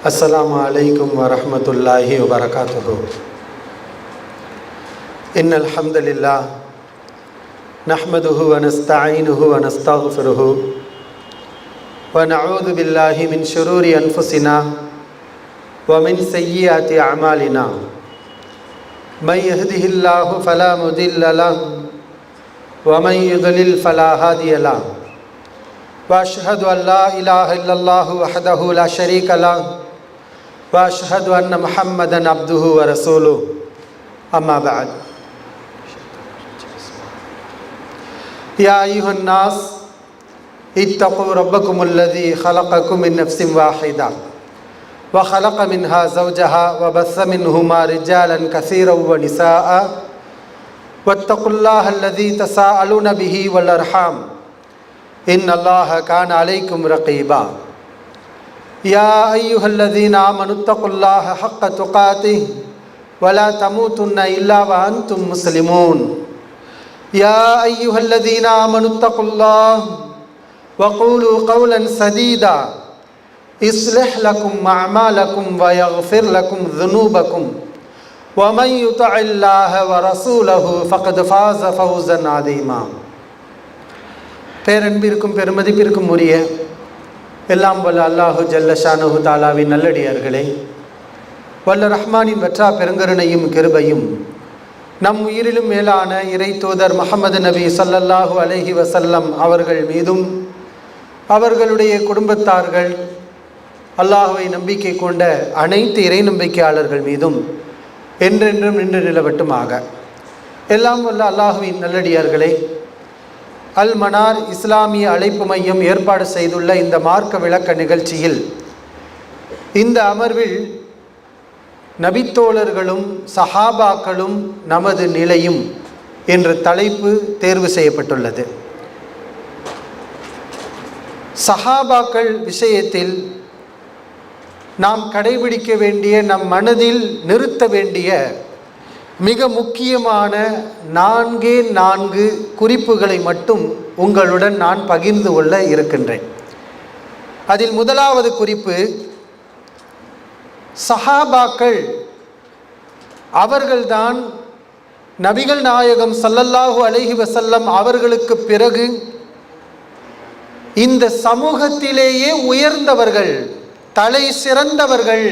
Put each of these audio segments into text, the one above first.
अस्सलामु अलैकुम वरहमतुल्लाहि वबरकातुहू। इन्नल हम्दुलिल्लाह नहमदुहु व नस्तईनुहु व नस्तगफिरुहु व नऊज़ु बिल्लाहि मिन शुरूरि अनफुसिना व मिन सय्यिआति अअमालिना। मन यहदिहिल्लाहु फला मुदिल्ल लहु व मन युद्लिल फला हादिय लहु व अशहदु अन ला इलाहा इल्लल्लाहु वहदहु ला शरीक लहु व अशहदु अन्न मुहम्मदन अब्दुहु व रसूलुहु। अम्मा बाद। या अय्युहन्नास इत्तक़ू रब्बकुमुल्लज़ी ख़लक़कुम मिन नफ़्सिन वाहिदा व ख़लक़ मिन्हा ज़ौजहा व बस्स मिन्हुमा रिजालन कसीरन व निसाअ वत्तक़ुल्लाह अल्लज़ी तसाअलून बिही वल अर्हाम इन्नल्लाह कान अलैकुम रक़ीबा। या अय्युहल्लज़ीना आमनुत्तक़ुल्लाह हक़्क़ तुक़ातिह वला तमूतुन्ना इल्ला व अंतुम मुस्लिमून। या अय्युहल्लज़ीना आमनुत्तक़ुल्लाह वक़ूलू क़ौलन सदीदा इस्लिह लकुम अअमालकुम व यग़फ़िर लकुम ज़ुनूबकुम व मन युतिइल्लाह व रसूलहु फ़क़द फ़ाज़ फ़ौज़न अज़ीमा। பேரன்பிற்கும் பெருமதிப்பிற்கும் உரிய எல்லாம் வல்ல அல்லாஹு ஜல்ல ஷானஹு தஆலாவின் நல்லடியார்களே, வல்ல ரஹ்மானின் வற்றா பெருங்கருணையும் கிருபையும் நம் உயிரிலும் மேலான இறை தூதர் முஹம்மது நபி ஸல்லல்லாஹு அலைஹி வஸல்லம் அவர்கள் மீதும் அவர்களுடைய குடும்பத்தார்கள் அல்லாஹுவை நம்பிக்கை கொண்ட அனைத்து இறை நம்பிக்கையாளர்கள் மீதும் என்றென்றும் நின்று நிலவட்டுமாக. எல்லாம் வல்ல அல்லாஹுவின் நல்லடியார்களே, அல் மனார் இஸ்லாமிய அழைப்பு மையம் ஏற்பாடு செய்துள்ள இந்த மார்க்க விளக்க நிகழ்ச்சியில் இந்த அமர்வில் நபித்தோழர்களும் சஹாபாக்களும் நமது நிலையும் என்ற தலைப்பு தேர்வு செய்யப்பட்டுள்ளது. சஹாபாக்கள் விஷயத்தில் நாம் கடைபிடிக்க வேண்டிய, நம் மனதில் நிறுத்த வேண்டிய மிக முக்கியமான 4 குறிப்புகளை மட்டும் உங்களுடன் நான் பகிர்ந்து கொள்ள இருக்கின்றேன். அதில் முதலாவது குறிப்பு, சஹாபாக்கள் அவர்கள்தான் நபிகள் நாயகம் ஸல்லல்லாஹு அலைஹி வஸல்லம் அவர்களுக்கு பிறகு இந்த சமூகத்திலேயே உயர்ந்தவர்கள், தலை சிறந்தவர்கள்.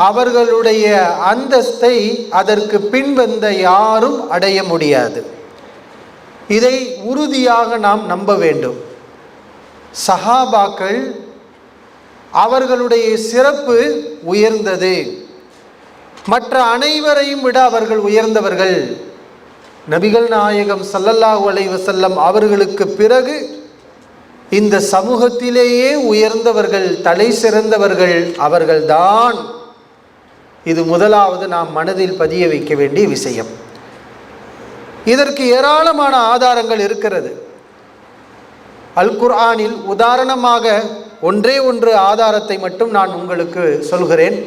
அவர்களுடைய அந்தஸ்தை அதற்கு பின்வந்த யாரும் அடைய முடியாது. இதை உறுதியாக நாம் நம்ப வேண்டும். சஹாபாக்கள் அவர்களுடைய சிறப்பு உயர்ந்தது. மற்ற அனைவரையும் விட அவர்கள் உயர்ந்தவர்கள். நபிகள் நாயகம் ஸல்லல்லாஹு அலைஹி வஸல்லம் அவர்களுக்கு பிறகு இந்த சமூகத்திலேயே உயர்ந்தவர்கள், தலை சிறந்தவர்கள் அவர்கள்தான். இது முதலாவது நாம் மனதில் பதிய வைக்க வேண்டிய விஷயம். இதற்கு ஏராளமான ஆதாரங்கள் இருக்கிறது. அல் குர்ஆனில் உதாரணமாக ஒன்று ஆதாரத்தை மட்டும் நான் உங்களுக்கு சொல்கிறேன்.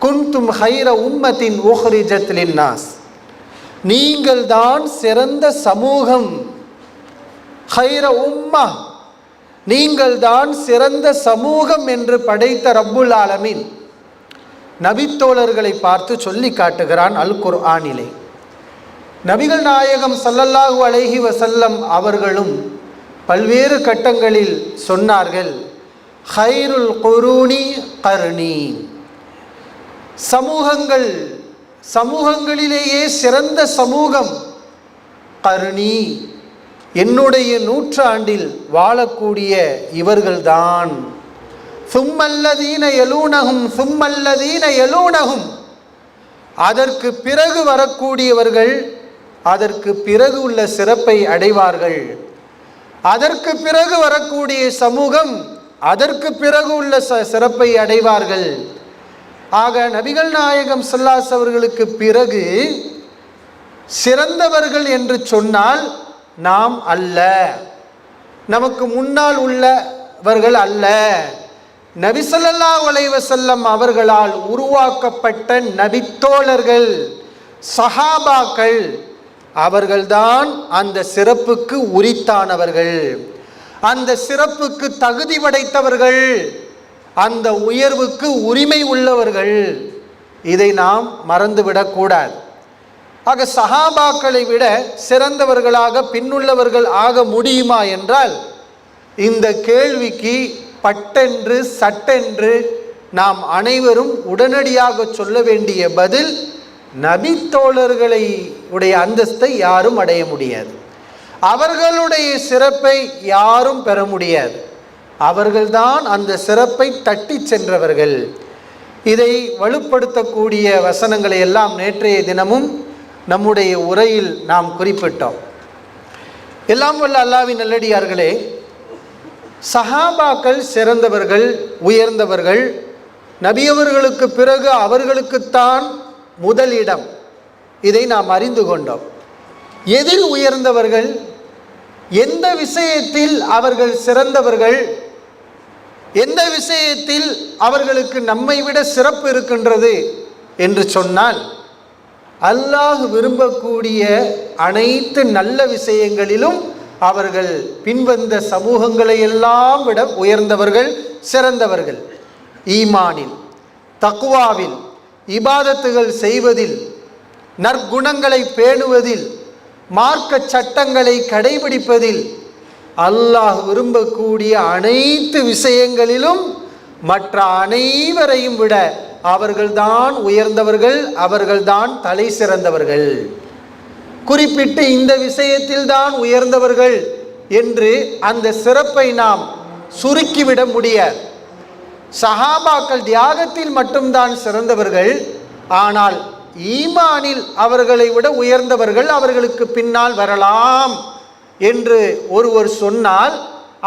குன்தும் ஹைர உம்மத்தின் உஹ்ரிஜத் லின்னாஸ், நீங்கள் தான் சிறந்த சமூகம். ஹைர உம்மா, நீங்கள் தான் சிறந்த சமூகம் என்று படைத்த ரப்புல் ஆலமீன் நபித்தோழர்களை பார்த்து சொல்லி காட்டுகிறான் அல் குர்ஆனிலே. நபிகள் நாயகம் ஸல்லல்லாஹு அலைஹி வஸல்லம் அவர்களும் பல்வேறு கட்டங்களில் சொன்னார்கள், ஹைருல் குரூனி கர்னி, சமூகங்களிலேயே சிறந்த சமூகம் கர்னி, என்னுடைய நூற்றாண்டில் வாழக்கூடிய இவர்கள்தான். சும்மல்லதீன யலூனஹும் சும்மல்லதீன யலூனஹும், அதற்கு பிறகு வரக்கூடியவர்கள் அதற்கு பிறகு உள்ள சிறப்பை அடைவார்கள். அதற்கு பிறகு வரக்கூடிய சமூகம் அதற்கு பிறகு உள்ள சிறப்பை அடைவார்கள். ஆக நபிகள் நாயகம் ஸல்லல்லாஹு அலைஹி அவர்களுக்கு பிறகு சிறந்தவர்கள் என்று சொன்னால் நாம் அல்ல, நமக்கு முன்னால் உள்ளவர்கள் அல்ல. நபி ஸல்லல்லாஹு அலைஹி வஸல்லம் அவர்களால் உருவாக்கப்பட்ட நபித்தோழர்கள், சஹாபாக்கள், அவர்கள்தான் அந்த சிறப்புக்கு உரித்தானவர்கள், அந்த சிறப்புக்கு தகுதி படைத்தவர்கள். அந்த உயர்வுக்கு உரிமை உள்ளவர்கள். இதை நாம் மறந்துவிடக்கூடாது. ஆக சஹாபாக்களை விட சிறந்தவர்களாக பின்னுள்ளவர்கள் ஆக முடியுமா என்றால், இந்த கேள்விக்கு பட்டென்று சட்டென்று நாம் அனைவரும் உடனடியாக சொல்ல வேண்டிய பதில், நபித்தோழர்களை உடைய அந்தஸ்தை யாரும் அடைய முடியாது. அவர்களுடைய சிறப்பை யாரும் பெற முடியாது. அவர்கள்தான் அந்த சிறப்பை தட்டி சென்றவர்கள். இதை வலுப்படுத்தக்கூடிய வசனங்களை எல்லாம் நேற்றைய தினமும் நம்முடைய உரையில் நாம் குறிப்பிட்டோம். எல்லாம் வல்ல அல்லாஹ்வின் நல்லடியார்களே, சஹாபாக்கள் சிறந்தவர்கள், உயர்ந்தவர்கள். நபியவர்களுக்கு பிறகு அவர்களுக்குத்தான் முதலிடம். இதை நாம் அறிந்து கொண்டோம். எதில் உயர்ந்தவர்கள், எந்த விஷயத்தில் அவர்கள் சிறந்தவர்கள், எந்த விஷயத்தில் அவர்களுக்கு நம்மை விட சிறப்பு இருக்கின்றது என்று சொன்னால், அல்லாஹ் விரும்பக்கூடிய அனைத்து நல்ல விஷயங்களிலும் அவர்கள் பின்வந்த சமூகங்களை எல்லாம் விட உயர்ந்தவர்கள், சிறந்தவர்கள். ஈமானில், தக்வாவில், இபாதத்துகள் செய்வதில், நற்குணங்களை பேணுவதில், மார்க்க சட்டங்களை கடைபிடிப்பதில், அல்லாஹ் விரும்பக்கூடிய அனைத்து விஷயங்களிலும் மற்ற அனைவரையும் விட அவர்கள்தான் உயர்ந்தவர்கள், அவர்கள்தான் தலை சிறந்தவர்கள். குறிப்பிட்டு இந்த விஷயத்தில் தான் உயர்ந்தவர்கள் என்று அந்த சிறப்பை நாம் சுருக்கிவிட முடியாது. சஹாபாக்கள் தியாகத்தில் மட்டும்தான் சிறந்தவர்கள். ஆனால் ஈமானில் அவர்களை விட உயர்ந்தவர்கள் அவர்களுக்கு பின்னால் வரலாம் என்று ஒருவர் சொன்னால்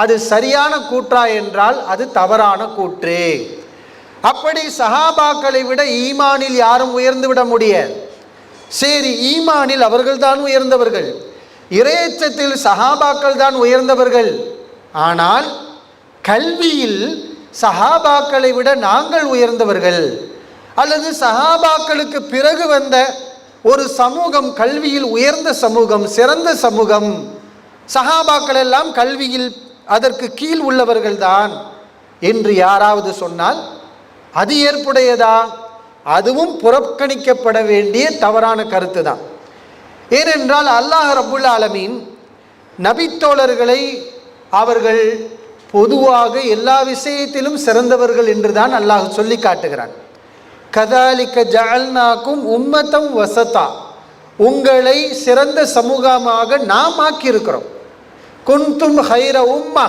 அது சரியான கூற்றா என்றால் அது தவறான கூற்று. அப்படி சஹாபாக்களை விட ஈமானில் யாரும் உயர்ந்து விட முடியாது. சரி, ஈமானில் அவர்கள்தான் உயர்ந்தவர்கள், இறையச்சத்தில் சஹாபாக்கள் தான் உயர்ந்தவர்கள். ஆனால் கல்வியில் சஹாபாக்களை விட நாங்கள் உயர்ந்தவர்கள், அல்லது சஹாபாக்களுக்கு பிறகு வந்த ஒரு சமூகம் கல்வியில் உயர்ந்த சமூகம், சிறந்த சமூகம், சஹாபாக்கள் எல்லாம் கல்வியில் அதற்கு கீழ் உள்ளவர்கள்தான் என்று யாராவது சொன்னால் அது ஏற்புடையதா? அதுவும் புறக்கணிக்கப்பட வேண்டிய தவறான கருத்து தான். ஏனென்றால் அல்லாஹ் ரப்புல் ஆலமீன் நபித்தோழர்களை அவர்கள் பொதுவாக எல்லா விஷயத்திலும் சிறந்தவர்கள் என்று தான் அல்லாஹ் சொல்லி காட்டுகிறான். கதாலிக்க ஜஅல்நாக்கும் உம்மத்தம் வசதா, உங்களை சிறந்த சமூகமாக நாம் ஆக்கியிருக்கிறோம். குன்தும் ஹைர உம்மா,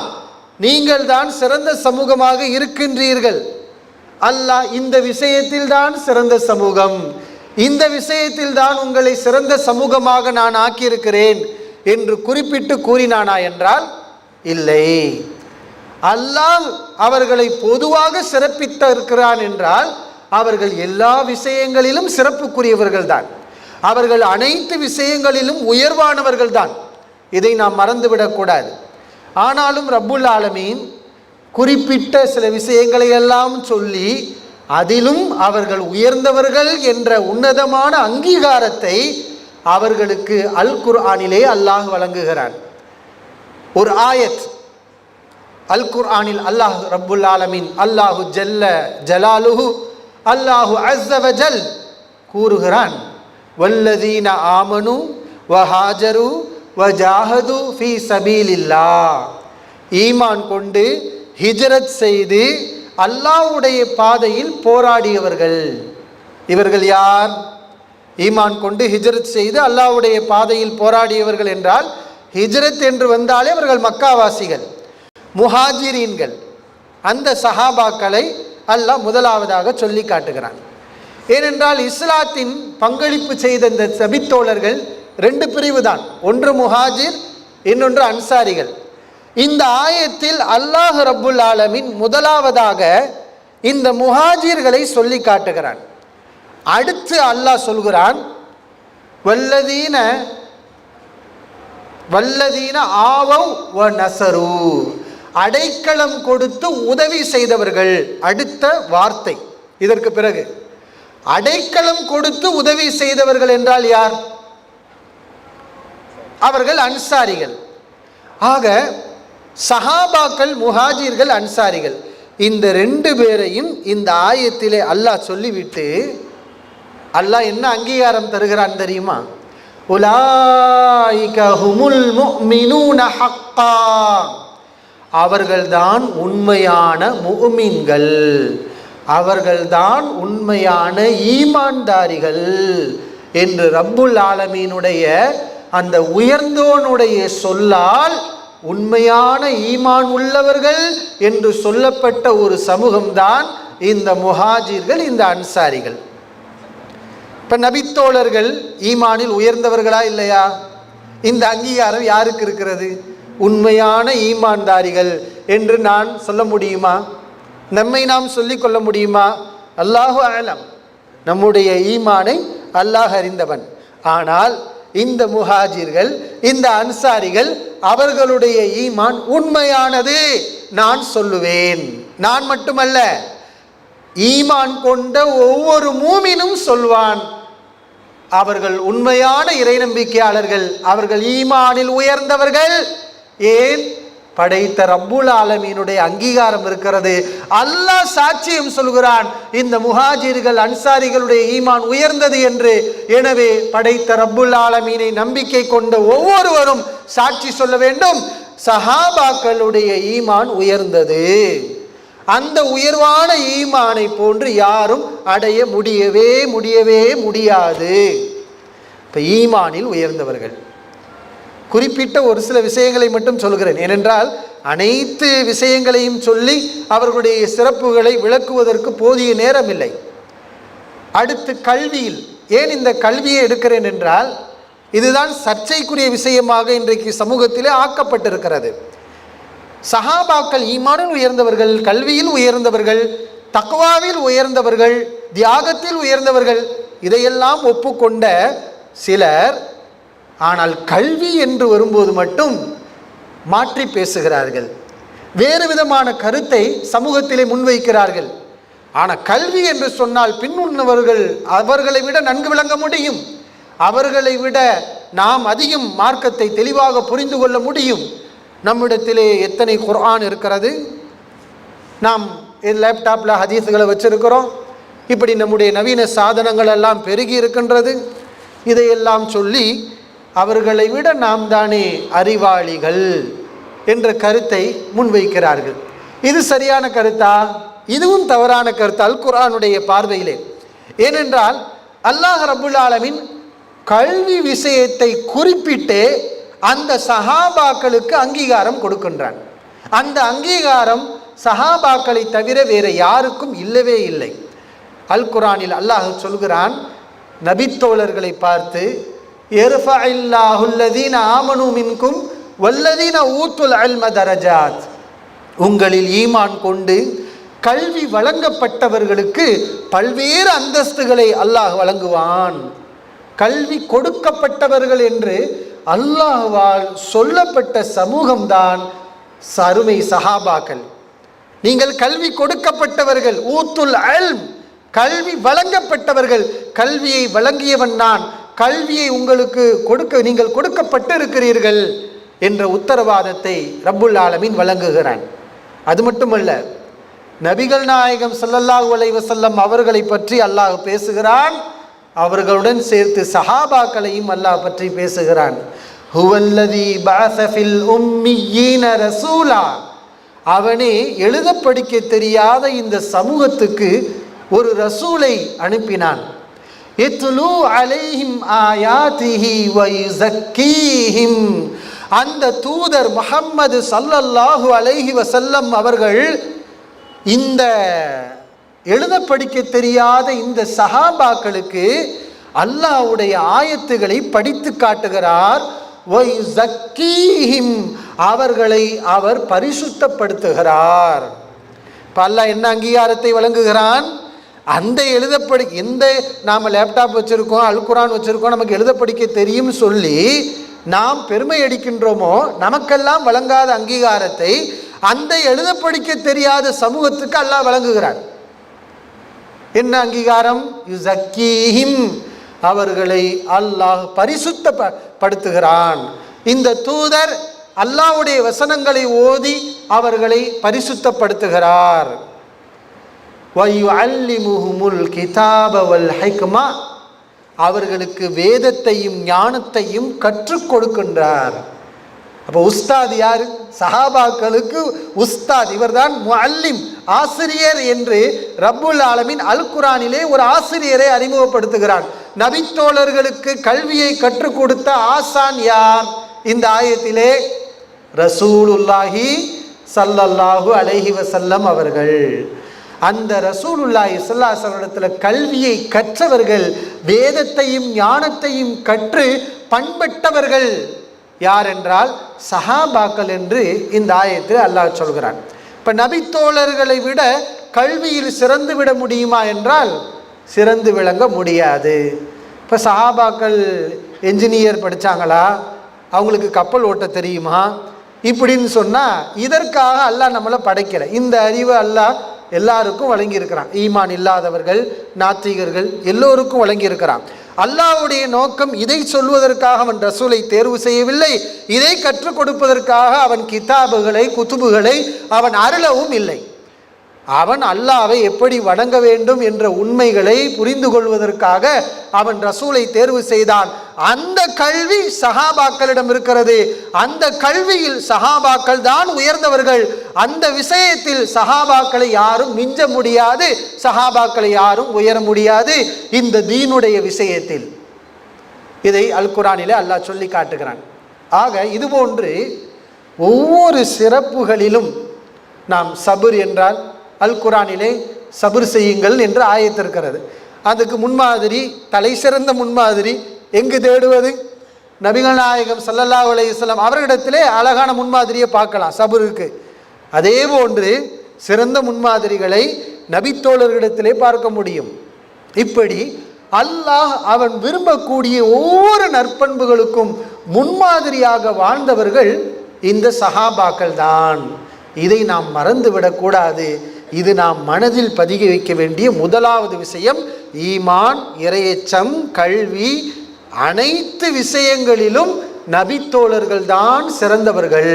நீங்கள் தான் சிறந்த சமூகமாக இருக்கின்றீர்கள். அல்லாஹ் இந்த விஷயத்தில் தான் சிறந்த சமூகம், இந்த விஷயத்தில் தான் உங்களை சிறந்த சமூகமாக நான் ஆக்கியிருக்கிறேன் என்று குறிப்பிட்டு கூறினானா என்றால் இல்லை. அல்லாஹ் அவர்களை பொதுவாக சிறப்பித்து இருக்கிறான் என்றால் அவர்கள் எல்லா விஷயங்களிலும் சிறப்புக்குரியவர்கள் தான், அவர்கள் அனைத்து விஷயங்களிலும் உயர்வானவர்கள் தான். இதை நாம் மறந்துவிடக்கூடாது. ஆனாலும் ரப்புல் ஆலமீன் குறிப்பிட்ட சில விஷயங்களை எல்லாம் சொல்லி அதிலும் அவர்கள் உயர்ந்தவர்கள் என்ற உன்னதமான அங்கீகாரத்தை அவர்களுக்கு அல் குர்ஆனிலே அல்லாஹ் வழங்குகிறான். ஒரு ஆயத் அல் குர்ஆனில் அல்லாஹ் ரப்புல் ஆலமீன், அல்லாஹு ஜல்ல ஜலாலுஹு, அல்லாஹு அஸ்ஸ வஜல் கூறுகிறான், வல்லதீன ஆமனு வஹாஜரு வஜாஹது ஃபீ சபீலில்லாஹ், ஈமான் கொண்டு ஹிஜ்ரத் செய்து அல்லாஹ்வுடைய பாதையில் போராடியவர்கள். இவர்கள் யார்? ஈமான் கொண்டு ஹிஜ்ரத் செய்து அல்லாஹ்வுடைய பாதையில் போராடியவர்கள் என்றால் ஹிஜ்ரத் என்று வந்தாலே அவர்கள் மக்காவாசிகள், முஹாஜிரீன்கள். அந்த சஹாபாக்களை அல்லாஹ் முதலாவதாக சொல்லி காட்டுகிறான். ஏனென்றால் இஸ்லாத்தின் பங்களிப்பு செய்த இந்த நபித்தோழர்கள் ரெண்டு பிரிவு தான், ஒன்று முஹாஜிர், இன்னொன்று அன்சாரிகள். இந்த ஆயத்தில் அல்லாஹ் ரப்புல் ஆலமீன் முதலாவதாக இந்த முஹாஜிர்களை சொல்லி காட்டுகிறான். அடுத்து அல்லாஹ் சொல்கிறான், வல்லதீன ஆவவ் வ நஸரு, அடைக்கலம் கொடுத்து உதவி செய்தவர்கள். அடுத்த வார்த்தை இதற்கு பிறகு அடைக்கலம் கொடுத்து உதவி செய்தவர்கள் என்றால் யார்? அவர்கள் அன்சாரிகள். ஆக சஹாபாக்கள், முஹாஜிர்கள், அன்சாரிகள் இந்த 2 பேரையும் இந்த ஆயத்திலே அல்லாஹ் சொல்லிவிட்டு அல்லாஹ் என்ன அங்கீகாரம் தருகிறான் தெரியுமா? உலாயிக ஹுமுல் முஃமினூன ஹக்கா, அவர்கள்தான் உண்மையான முஃமின்கள், அவர்கள்தான் உண்மையான ஈமான்தாரிகள் என்று ரப்புல் ஆலமீனுடைய அந்த உயர்ந்தோனுடைய சொல்லால் உண்மையான ஈமான் உள்ளவர்கள் என்று சொல்லப்பட்ட ஒரு சமூகம்தான் இந்த முஹாஜிர்கள், இந்த அன்சாரிகள். இப்ப நபித்தோழர்கள் ஈமானில் உயர்ந்தவர்களா இல்லையா? இந்த அங்கீகாரம் யாருக்கு இருக்கிறது? உண்மையான ஈமான்தாரிகள் என்று நான் சொல்ல முடியுமா? நம்மை நாம் சொல்லிக் கொள்ள முடியுமா? அல்லாஹு அலம், நம்முடைய ஈமானை அல்லாஹ் அறிந்தவன். ஆனால் இந்த முஹாஜிர்கள், இந்த அன்சாரிகள், அவர்களுடைய ஈமான் உண்மையானது நான் சொல்லுவேன். நான் மட்டுமல்ல, ஈமான் கொண்ட ஒவ்வொரு மூமினும் சொல்வான், அவர்கள் உண்மையான இறை நம்பிக்கையாளர்கள், அவர்கள் ஈமானில் உயர்ந்தவர்கள். ஏன்? படைத்த ரப்புல் ஆலமீனுடைய அங்கீகாரம் இருக்கிறது. அல்லாஹ் சாட்சியம் சொல்கிறான், இந்த முஹாஜிர்கள் அன்சாரிகளுடைய ஈமான் உயர்ந்தது என்று. எனவே படைத்த ரப்புல் ஆலமீனை நம்பிக்கை கொண்ட ஒவ்வொருவரும் சாட்சி சொல்ல வேண்டும், சஹாபாக்களுடைய ஈமான் உயர்ந்தது. அந்த உயர்வான ஈமானை போன்று யாரும் அடைய முடியவே முடியாது. இப்ப ஈமானில் உயர்ந்தவர்கள், குறிப்பிட்ட ஒரு சில விஷயங்களை மட்டும் சொல்கிறேன். ஏனென்றால் அனைத்து விஷயங்களையும் சொல்லி அவர்களுடைய சிறப்புகளை விளக்குவதற்கு போதிய நேரம் இல்லை. அடுத்து கல்வியில், ஏன் இந்த கல்வியை எடுக்கிறேன் என்றால், இதுதான் சர்ச்சைக்குரிய விஷயமாக இன்றைக்கு சமூகத்திலே ஆக்கப்பட்டிருக்கிறது. சஹாபாக்கள் ஈமானில் உயர்ந்தவர்கள், கல்வியில் உயர்ந்தவர்கள், தக்வாவில் உயர்ந்தவர்கள், தியாகத்தில் உயர்ந்தவர்கள், இதையெல்லாம் ஒப்புக்கொண்ட சிலர், ஆனால் கல்வி என்று வரும்போது மட்டும் மாற்றி பேசுகிறார்கள், வேறு விதமான கருத்தை சமூகத்திலே முன்வைக்கிறார்கள். ஆனால் கல்வி என்று சொன்னால் பின்னுள்ளவர்கள் அவர்களை விட நன்கு விளங்க முடியும், அவர்களை விட நாம் அதிகம் மார்க்கத்தை தெளிவாக புரிந்து கொள்ள முடியும். நம்மிடத்திலே எத்தனை குர்ஆன் இருக்கிறது, நாம் லேப்டாப்பில் ஹதீஸுகளை வச்சிருக்கிறோம், இப்படி நம்முடைய நவீன சாதனங்கள் எல்லாம் பெருகி இருக்கின்றது. இதையெல்லாம் சொல்லி அவர்களை விட நாம் தானே அறிவாளிகள் என்ற கருத்தை முன்வைக்கிறார்கள். இது சரியான கருத்தா? இதுவும் தவறான கருத்தால் குர்ஆனுடைய பார்வையிலே. ஏனென்றால் அல்லாஹ் ரப்புல் ஆலமீன் கல்வி விஷயத்தை குறிப்பிட்டு அந்த சஹாபாக்களுக்கு அங்கீகாரம் கொடுக்கின்றான். அந்த அங்கீகாரம் சஹாபாக்களை தவிர வேற யாருக்கும் இல்லவே இல்லை. அல் குர்ஆனில் அல்லாஹ் சொல்கிறான், நபித்தோழர்களை பார்த்து, யர்ஃபஇல்லாஹுல்லதீன ஆமனூ மின்கும் வல்லதீன ஊத்துல் இல்ம தரஜாத், உங்களில் ஈமான் கொண்டு கல்வி வழங்கப்பட்டவர்களுக்கு பல்வேறு அந்தஸ்துகளை அல்லாஹ் வழங்குவான். கல்வி கொடுக்கப்பட்டவர்கள் என்று அல்லாஹ்வால் சொல்லப்பட்ட சமூகம்தான் அருமை சஹாபாக்கள். நீங்கள் கல்வி கொடுக்கப்பட்டவர்கள், ஊத்துல் இல்ம், கல்வி வழங்கப்பட்டவர்கள், கல்வியை வழங்கியவன் நான், கல்வியை உங்களுக்கு நீங்கள் கொடுக்கப்பட்டு இருக்கிறீர்கள் என்ற உத்தரவாதத்தை ரப்புல் ஆலமீன் வழங்குகிறான். அது மட்டுமல்ல, நபிகள் நாயகம் ஸல்லல்லாஹு அலைஹி வஸல்லம் அவர்களை பற்றி அல்லாஹ் பேசுகிறான், அவர்களுடன் சேர்த்து சஹாபாக்களையும் அல்லாஹ் பற்றி பேசுகிறான். ஹுவல்லதி பஅஸ ஃபில் உம்மீன ரசூலா, அவனே எழுத படிக்க தெரியாத இந்த சமூகத்துக்கு ஒரு ரசூலை அனுப்பினான். இத்லு அலைஹிம் ஆயாத்திஹி வ யுஸக்கீஹிம், அந்த தூதர் முஹம்மது ஸல்லல்லாஹு அலைஹி வஸல்லம் அவர்கள் இந்த எழுத படிக்க தெரியாத இந்த சஹாபாக்களுக்கு அல்லாஹ்வுடைய ஆயத்துகளை படித்து காட்டுகிறார். வ யுஸக்கீஹிம், அவர்களை அவர் பரிசுத்தப்படுத்துகிறார். இப்போ அல்லாஹ் என்ன அங்கீகாரத்தை வழங்குகிறான்? அந்த எந்த நாம் லேப்டாப் வச்சுருக்கோம், அல் குர்ஆன் வச்சுருக்கோம், நமக்கு எழுத படிக்க தெரியும் சொல்லி நாம் பெருமை அடிக்கின்றோமோ, நமக்கெல்லாம் வழங்காத அங்கீகாரத்தை அந்த எழுத படிக்க தெரியாத சமூகத்துக்கு அல்லாஹ் வழங்குகிறான். என்ன அங்கீகாரம்? யுஸக்கீஹிம், அவர்களை அல்லாஹ் பரிசுத்தப்படுத்துகிறான். இந்த தூதர் அல்லாஹ்வுடைய வசனங்களை ஓதி அவர்களை பரிசுத்தப்படுத்துகிறார். வயுஅல்லிமுஹுமுல் கிதாப வல் ஹிக்மா, அவர்களுக்கு வேதத்தையும் ஞானத்தையும் கற்றுக் கொடுக்கின்றார். அப்போ உஸ்தாத் யாரு? சஹாபாக்களுக்கு உஸ்தாத் இவர்தான். முஅல்லிம், ஆசிரியர் என்று ரப்புல் ஆலமீன் அல் குர்ஆனிலே ஒரு ஆசிரியரை அறிமுகப்படுத்துகிறான். நபித்தோழர்களுக்கு கல்வியை கற்றுக் கொடுத்த ஆசான் யார்? இந்த ஆயத்திலே ரசூலுல்லாஹி ஸல்லல்லாஹு அலைஹி வஸல்லம் அவர்கள். அந்த ரசூலுல்லாஹி ஸல்லல்லாஹு அலைஹி வஸல்லம் கல்வியை கற்றவர்கள், வேதத்தையும் ஞானத்தையும் கற்று பண்பட்டவர்கள் யார் என்றால் சஹாபாக்கள் என்று இந்த ஆயத்தில் அல்லாஹ் சொல்கிறான். இப்போ நபித்தோழர்களை விட கல்வியில் சிறந்து விட முடியுமா என்றால் சிறந்து விளங்க முடியாது. இப்போ சஹாபாக்கள் என்ஜினியர் படித்தாங்களா, அவங்களுக்கு கப்பல் ஓட்ட தெரியுமா இப்படின்னு சொன்னால் இதற்காக அல்லாஹ் நம்மளை படைக்கலை. இந்த அறிவு அல்லாஹ் எல்லாருக்கும் வழங்கியிருக்கிறான். ஈமான் இல்லாதவர்கள், நாத்திகர்கள் எல்லோருக்கும் வழங்கியிருக்கிறான். அல்லாஹ்வுடைய நோக்கம் இதை சொல்வதற்காக அவன் ரசூலை தேர்வு செய்யவில்லை. இதை கற்றுக் கொடுப்பதற்காக அவன் கிதாபுகளை, குத்துபுகளை அவன் அருளவும் இல்லை. அவன் அல்லாஹ்வை எப்படி வணங்க வேண்டும் என்ற உண்மைகளை புரிந்து கொள்வதற்காக அவன் ரசூலை தேர்வு செய்தான். அந்த கல்வி சஹாபாக்களிடம் இருக்கிறது. அந்த கல்வியில் சஹாபாக்கள் தான் உயர்ந்தவர்கள். அந்த விஷயத்தில் சஹாபாக்களை யாரும் மிஞ்ச முடியாது, சஹாபாக்களை யாரும் உயர முடியாது. இந்த தீனுடைய விஷயத்தில் இதை அல் குர்ஆனிலே அல்லாஹ் சொல்லி காட்டுகிறான். ஆக இதுபோன்று ஒவ்வொரு சிறப்புகளிலும் நாம் சபுர் என்றால் அல் குர்ஆனிலே சபுர் செய்யுங்கள் என்று ஆயத்திருக்கிறது. அதுக்கு முன்மாதிரி, தலை சிறந்த முன்மாதிரி எங்கு தேடுவது? நபிகள் நாயகம் ஸல்லல்லாஹு அலைஹி வஸல்லம் அவர்களிடத்திலே அழகான முன்மாதிரியை பார்க்கலாம் சபுருக்கு. அதே போன்று சிறந்த முன்மாதிரிகளை நபித்தோழர்களிடத்திலே பார்க்க முடியும். இப்படி அல்லாஹ் அவன் விரும்பக்கூடிய ஒவ்வொரு நற்பண்புகளுக்கும் முன்மாதிரியாக வாழ்ந்தவர்கள் இந்த சஹாபாக்கள் தான். இதை நாம் மறந்துவிடக்கூடாது. இது நாம் மனதில் பதிய வைக்க வேண்டிய முதலாவது விஷயம். ஈமான், இறையச்சம், கல்வி, அனைத்து விஷயங்களிலும் நபித்தோழர்கள் தான் சிறந்தவர்கள்.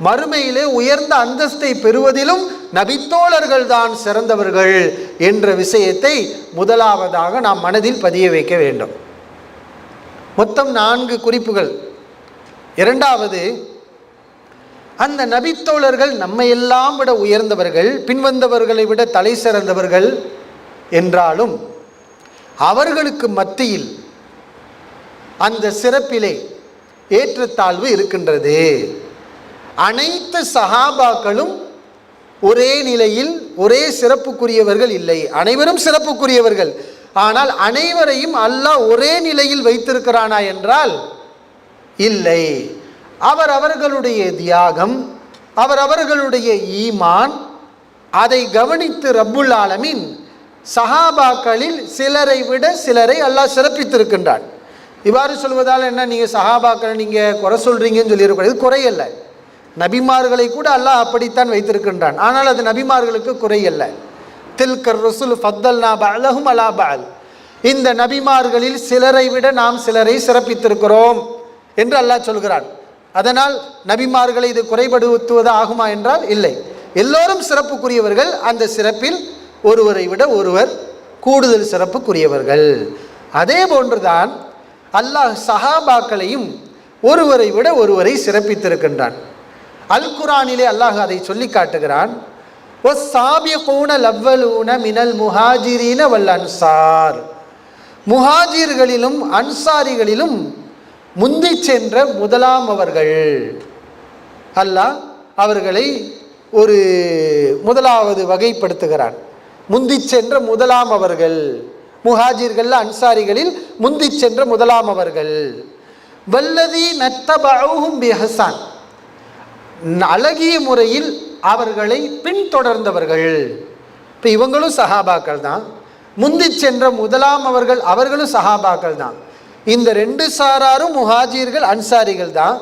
மறுமையிலே உயர்ந்த அந்தஸ்தை பெறுவதிலும் நபித்தோழர்கள் தான் சிறந்தவர்கள் என்ற விஷயத்தை முதலாவதாக நாம் மனதில் பதிய வைக்க வேண்டும். மொத்தம் 4 குறிப்புகள். இரண்டாவது, அந்த நபித்தோழர்கள் நம்மையெல்லாம் விட உயர்ந்தவர்கள், பின்வந்தவர்களை விட தலை சிறந்தவர்கள் என்றாலும் அவர்களுக்கு மத்தியில் அந்த சிறப்பிலே ஏற்றத்தாழ்வு இருக்கின்றது. அனைத்து சஹாபாக்களும் ஒரே நிலையில் ஒரே சிறப்புக்குரியவர்கள் இல்லை. அனைவரும் சிறப்புக்குரியவர்கள். ஆனால் அனைவரையும் அல்லாஹ் ஒரே நிலையில் வைத்திருக்கிறானா என்றால் இல்லை. அவர்களுடைய தியாகம், அவர்களுடைய ஈமான், அதை கவனித்து ரப்புல் ஆலமீன் சஹாபாக்களில் சிலரை விட சிலரை அல்லாஹ் சிறப்பித்திருக்கின்றான். இவ்வாறு சொல்வதால் என்ன, நீங்கள் சஹாபாக்களை நீங்கள் குறை சொல்கிறீங்கன்னு சொல்லியிருக்கூடாது. இது குறையல்ல. நபிமார்களை கூட அல்லாஹ் அப்படித்தான் வைத்திருக்கின்றான். ஆனால் அது நபிமார்களுக்கு குறையல்ல. தில்கர் ரசூல் ஃபத்தல்னா பஅலஹும் அலா பஅல், இந்த நபிமார்களில் சிலரை விட நாம் சிலரை சிறப்பித்திருக்கிறோம் என்று அல்லாஹ் சொல்கிறான். அதனால் நபிமார்களை இது குறைபடுத்துவது ஆகுமா என்றால் இல்லை. எல்லோரும் சிறப்புக்குரியவர்கள். அந்த சிறப்பில் ஒருவரை விட ஒருவர் கூடுதல் சிறப்புக்குரியவர்கள். அதே போன்றுதான் அல்லாஹ் சஹாபாக்களையும் ஒருவரை விட ஒருவரை சிறப்பித்திருக்கின்றான். அல் குர்ஆனிலே அல்லாஹ் அதை சொல்லி காட்டுகிறான். வஸ்ஸாபிகூன லவ்வலூன மினல் முஹாஜிரீன வல் அன்சார், முஹாஜிர்களிலும் அன்சாரிகளிலும் முந்தி சென்ற முதலாம் அவர்கள். அல்லாஹ் அவர்களை ஒரு முதலாவது வகைப்படுத்துகிறான். முந்தி சென்ற முதலாம் அவர்கள், முஹாஜிர்கள் அன்சாரிகளில் முந்தி சென்ற முதலாம் அவர்கள். வல்லதி நத்தபஅஹும் பிஹஸான், அழகிய முறையில் அவர்களை பின்தொடர்ந்தவர்கள். இப்போ இவங்களும் சஹாபாக்கள் தான். முந்தி சென்ற முதலாம் அவர்கள் அவர்களும் சஹாபாக்கள் தான். இந்த 2 சாராரும் முஹாஜிர்கள் அன்சாரிகள் தான்.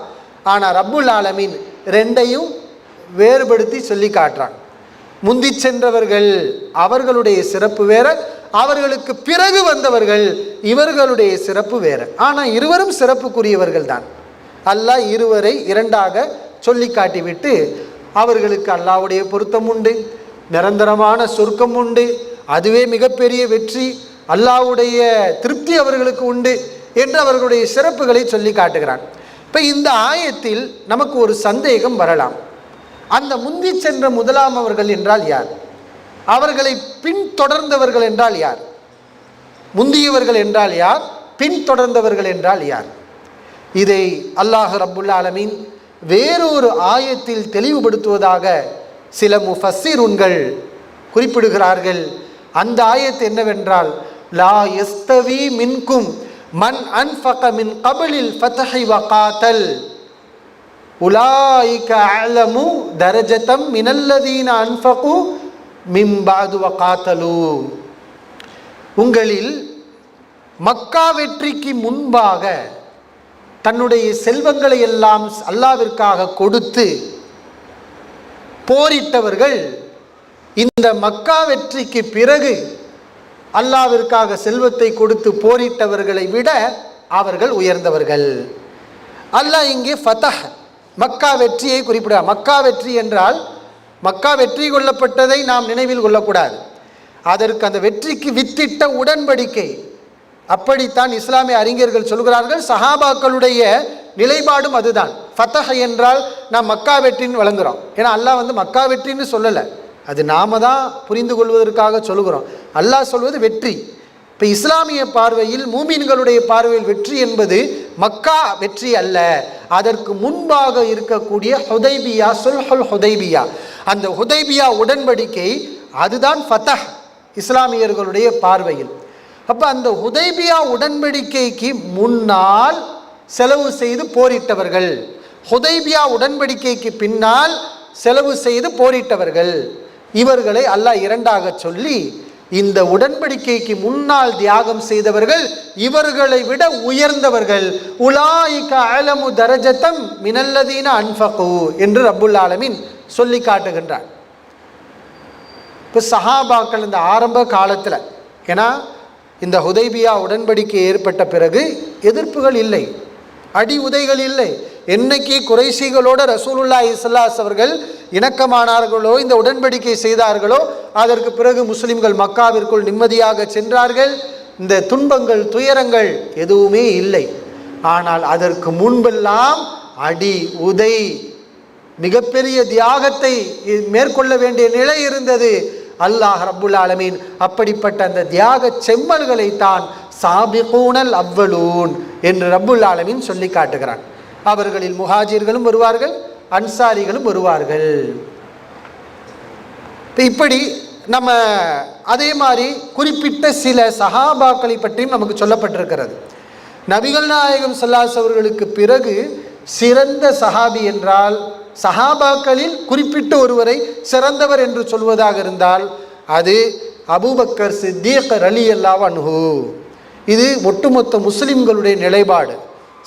ஆனால் ரப்புல் ஆலமீன் ரெண்டையும் வேறுபடுத்தி சொல்லி காட்டுறான். முந்தி சென்றவர்கள் அவர்களுடைய சிறப்பு வேற, அவர்களுக்கு பிறகு வந்தவர்கள் இவர்களுடைய சிறப்பு வேற. ஆனால் இருவரும் சிறப்புக்குரியவர்கள் தான். அல்லாஹ் இருவரை இரண்டாக சொல்லி காட்டிவிட்டு அவர்களுக்கு அல்லாஹ்வுடைய பொருத்தம் உண்டு, நிரந்தரமான சொர்க்கம் உண்டு, அதுவே மிகப்பெரிய வெற்றி, அல்லாஹ்வுடைய திருப்தி அவர்களுக்கு உண்டு என்று அவர்களுடைய சிறப்புகளை சொல்லி காட்டுகிறான். இப்போ இந்த ஆயத்தில் நமக்கு ஒரு சந்தேகம் வரலாம். அந்த முந்தி சென்ற முதலாம் அவர்கள் என்றால் யார்? அவர்களை பின்தொடர்ந்தவர்கள் என்றால் யார்? முந்தியவர்கள் என்றால் யார்? பின்தொடர்ந்தவர்கள் என்றால் யார்? இதை அல்லாஹ் ரப்புல் ஆலமீன் வேறொரு ஆயத்தில் தெளிவுபடுத்துவதாக சில முஃபஸ்ஸிருன்கள் குறிப்பிடுகிறார்கள். அந்த ஆயத்து என்னவென்றால், லா யஸ்தவி மின்கும் மன் அன்ஃபக மின் கபலில் ஃபத்ஹி வகாத்தல் உலாயிக அலமு தரஜதம் மினல்லதீன அன்ஃபகு மின் பஅது வகாத்தலு. உங்களில் மக்கா வெற்றிக்கு முன்பாக தன்னுடைய செல்வங்களை எல்லாம் அல்லாஹ்விற்காக கொடுத்து போரிட்டவர்கள் இந்த மக்கா வெற்றிக்கு பிறகு அல்லாஹ்விற்காக செல்வத்தை கொடுத்து போரிட்டவர்களை விட அவர்கள் உயர்ந்தவர்கள். அல்லாஹ் இங்கே ஃபதஹ் மக்கா வெற்றியை குறிப்பிடுகிறார். மக்கா வெற்றி என்றால் மக்கா வெற்றி கொள்ளப்பட்டதை நாம் நினைவில் கொள்ளக்கூடாது. அதற்கு அந்த வெற்றிக்கு வித்திட்ட உடன்படிக்கை. அப்படித்தான் இஸ்லாமிய அறிஞர்கள் சொல்கிறார்கள். சஹாபாக்களுடைய நிலைப்பாடும் அதுதான். ஃபதஹ் என்றால் நாம் மக்கா வெற்றின்னு வழங்குகிறோம். ஏன்னா அல்லாஹ் மக்கா வெற்றின்னு சொல்லலை, அது நாம தான் புரிந்து கொள்வதற்காக சொல்லுகிறோம். அல்லாஹ் சொல்வது வெற்றி. இப்போ இஸ்லாமிய பார்வையில், மூமின்களுடைய பார்வையில் வெற்றி என்பது மக்கா வெற்றி அல்ல, அதற்கு முன்பாக இருக்கக்கூடிய ஹுதைபியா, சுல்ஹுல் ஹுதைபியா, அந்த ஹுதைபியா உடன்படிக்கை, அதுதான் ஃபதஹ் இஸ்லாமியர்களுடைய பார்வையில். அப்போ அந்த ஹுதைபியா உடன்படிக்கைக்கு முன்னால் செலவு செய்து போரிட்டவர்கள், ஹுதைபியா உடன்படிக்கைக்கு பின்னால் செலவு செய்து போரிட்டவர்கள், இவர்களை அல்லாஹ் இரண்டாக சொல்லி, இந்த உடன்படிக்கைக்கு முன்னால் தியாகம் செய்தவர்கள் இவர்களை விட உயர்ந்தவர்கள், உலாயிக அலமு தரஜதம் மினல்லதீன அன்ஃபகு என்று ரப்புல் ஆலமீன் சொல்லி காட்டுகின்றார். இப்போ சஹாபாக்கள் இந்த ஆரம்ப காலத்தில், ஏன்னா இந்த ஹுதைபியா உடன்படிக்கை ஏற்பட்ட பிறகு எதிர்ப்புகள் இல்லை, அடி உதைகள் இல்லை. என்னைக்கு குறைஷிகளோட ரசூலுல்லாஹி ஸல்லல்லாஹு அலைஹி அவர்கள் இணக்கமானார்களோ, இந்த உடன்படிக்கை செய்தார்களோ, அதற்கு பிறகு முஸ்லிம்கள் மக்காவிற்குள் நிம்மதியாக சென்றார்கள். இந்த துன்பங்கள், துயரங்கள் எதுவுமே இல்லை. ஆனால் அதற்கு முன்பெல்லாம் அடி உதை, மிகப்பெரிய தியாகத்தை மேற்கொள்ள வேண்டிய நிலை இருந்தது. அல்லாஹ் ரப்புல் ஆலமீன் அப்படிப்பட்ட அந்த தியாக செம்மல்களை தான் சாபிகூனல் அவ்வலூன் என்று ரப்புல் ஆலமீன் சொல்லி காட்டுகிறான். அவர்களில் முஹாஜிர்களும் வருவார்கள், அன்சாரிகளும் வருவார்கள். இப்படி நம்ம அதே மாதிரி குறிப்பிட்ட சில சஹாபாக்களை பற்றியும் நமக்கு சொல்லப்பட்டிருக்கிறது. நபிகள் நாயகம் ஸல்லல்லாஹு அலைஹி அவர்களுக்கு பிறகு சிறந்த சஹாபி என்றால், சஹாபாக்களில் குறிப்பிட்ட ஒருவரை சிறந்தவர் என்று சொல்வதாக இருந்தால் அது அபூபக்கர் சித்தீக் ரலியல்லாஹு அன்ஹு. இது ஒட்டுமொத்த முஸ்லிம்களுடைய நிலைப்பாடு.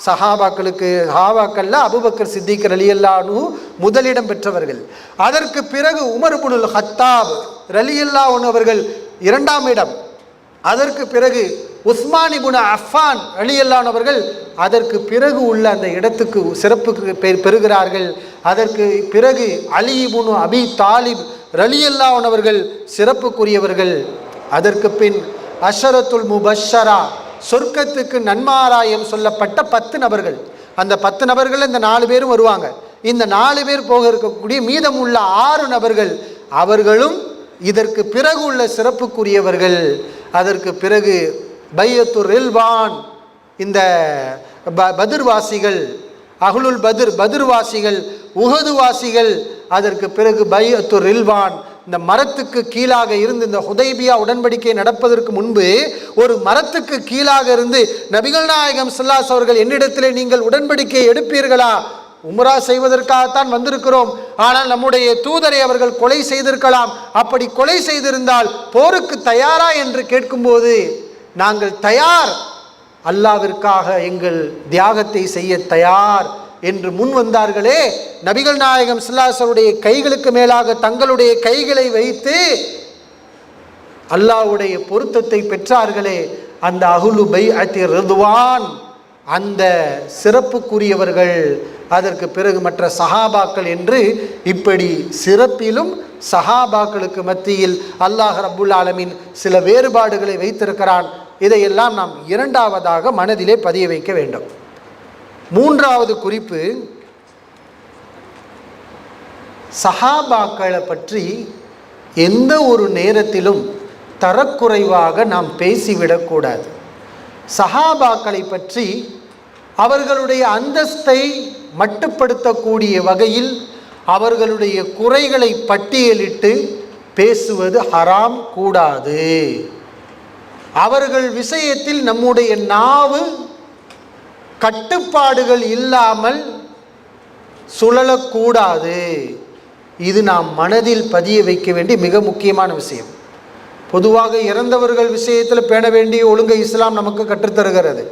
சஹாபாக்கள்ல அபூபக்கர் சித்திக் ரலியல்லாஹு அன்ஹு முதலிடம் பெற்றவர்கள். அதற்கு பிறகு உமர் இப்னுல் ஹத்தாப் ரலியல்லாஹு அன்ஹு அவர்கள் இரண்டாம் இடம். அதற்கு பிறகு உஸ்மான் இப்னு அஃபான் ரலியல்லாஹு அன்ஹு அவர்கள் அதற்கு பிறகு உள்ள அந்த இடத்துக்கு சிறப்புக்கு பெறுகிறார்கள். அதற்கு பிறகு அலி இப்னு அபி தாலிப் ரலியல்லாஹு அன்ஹு அவர்கள் சிறப்புக்குரியவர்கள். அதற்கு பின் அஷரத்துல் முபஷரா, சொர்க்கத்துக்கு நன்மாராயம் சொல்லப்பட்ட 10 நபர்கள். அந்த 10 நபர்கள் இந்த 4 பேரும் வருவாங்க. இந்த 4 பேர் போக இருக்கக்கூடிய மீதம் உள்ள 6 நபர்கள், அவர்களும் இதற்கு பிறகு உள்ள சிறப்புக்குரியவர்கள். அதற்கு பிறகு பையத்துர் ரில்வான், இந்த பத்ர்வாசிகள், அஹ்லுல் பத்ர்வாசிகள், உஹதுவாசிகள். அதற்கு பிறகு பையத்துர் ரில்வான், இந்த மரத்துக்கு கீழாக இருந்து, இந்த ஹுதைபியா உடன்படிக்கை நடப்பதற்கு முன்பு ஒரு மரத்துக்கு கீழாக இருந்து நபிகள் நாயகம் ஸல்லல்லாஹு அலைஹி அவர்கள் என்னிடத்திலே நீங்கள் உடன்படிக்கை எடுப்பீர்களா, உம்ரா செய்வதற்காகத்தான் வந்திருக்கிறோம், ஆனால் நம்முடைய தூதரை அவர்கள் கொலை செய்திருக்கலாம், அப்படி கொலை செய்திருந்தால் போருக்கு தயாரா என்று கேட்கும்போது நாங்கள் தயார், அல்லாஹ்விற்காக எங்கள் தியாகத்தை செய்ய தயார் என்று முன் வந்தார்களே. நபிகள் நாயகம் ஸல்லல்லாஹு அலைஹி வஸல்லம் கைகளுக்கு மேலாக தங்களுடைய கைகளை வைத்து அல்லாஹ்வுடைய பொருத்தத்தை பெற்றார்களே, அந்த அஹ்லு பைஅத்தி ரிதுவான், அந்த சிறப்புக்குரியவர்கள். அதற்கு பிறகு மற்ற சஹாபாக்கள் என்று இப்படி சிறப்பிலும் சஹாபாக்களுக்கு மத்தியில் அல்லாஹ் ரப்புல் ஆலமீன் சில வேறுபாடுகளை வைத்திருக்கிறான். இதையெல்லாம் நாம் இரண்டாவதாக மனதிலே பதிய வைக்க வேண்டும். மூன்றாவது குறிப்பு, சஹாபாக்களை பற்றி எந்த ஒரு நேரத்திலும் தரக்குறைவாக நாம் பேசிவிடக்கூடாது. சஹாபாக்களை பற்றி அவர்களுடைய அந்தஸ்தை மட்டுப்படுத்தக்கூடிய வகையில் அவர்களுடைய குறைகளை பட்டியலிட்டு பேசுவது ஹராம், கூடாது. அவர்கள் விஷயத்தில் நம்முடைய நாவு கட்டுப்பாடுகள் இல்லாமல் சுழலக்கூடாது. இது நாம் மனதில் பதிய வைக்க வேண்டிய மிக முக்கியமான விஷயம். பொதுவாக இறந்தவர்கள் விஷயத்தில் பேண வேண்டிய ஒழுங்கை இஸ்லாம் நமக்கு கற்றுத்தருகிறது.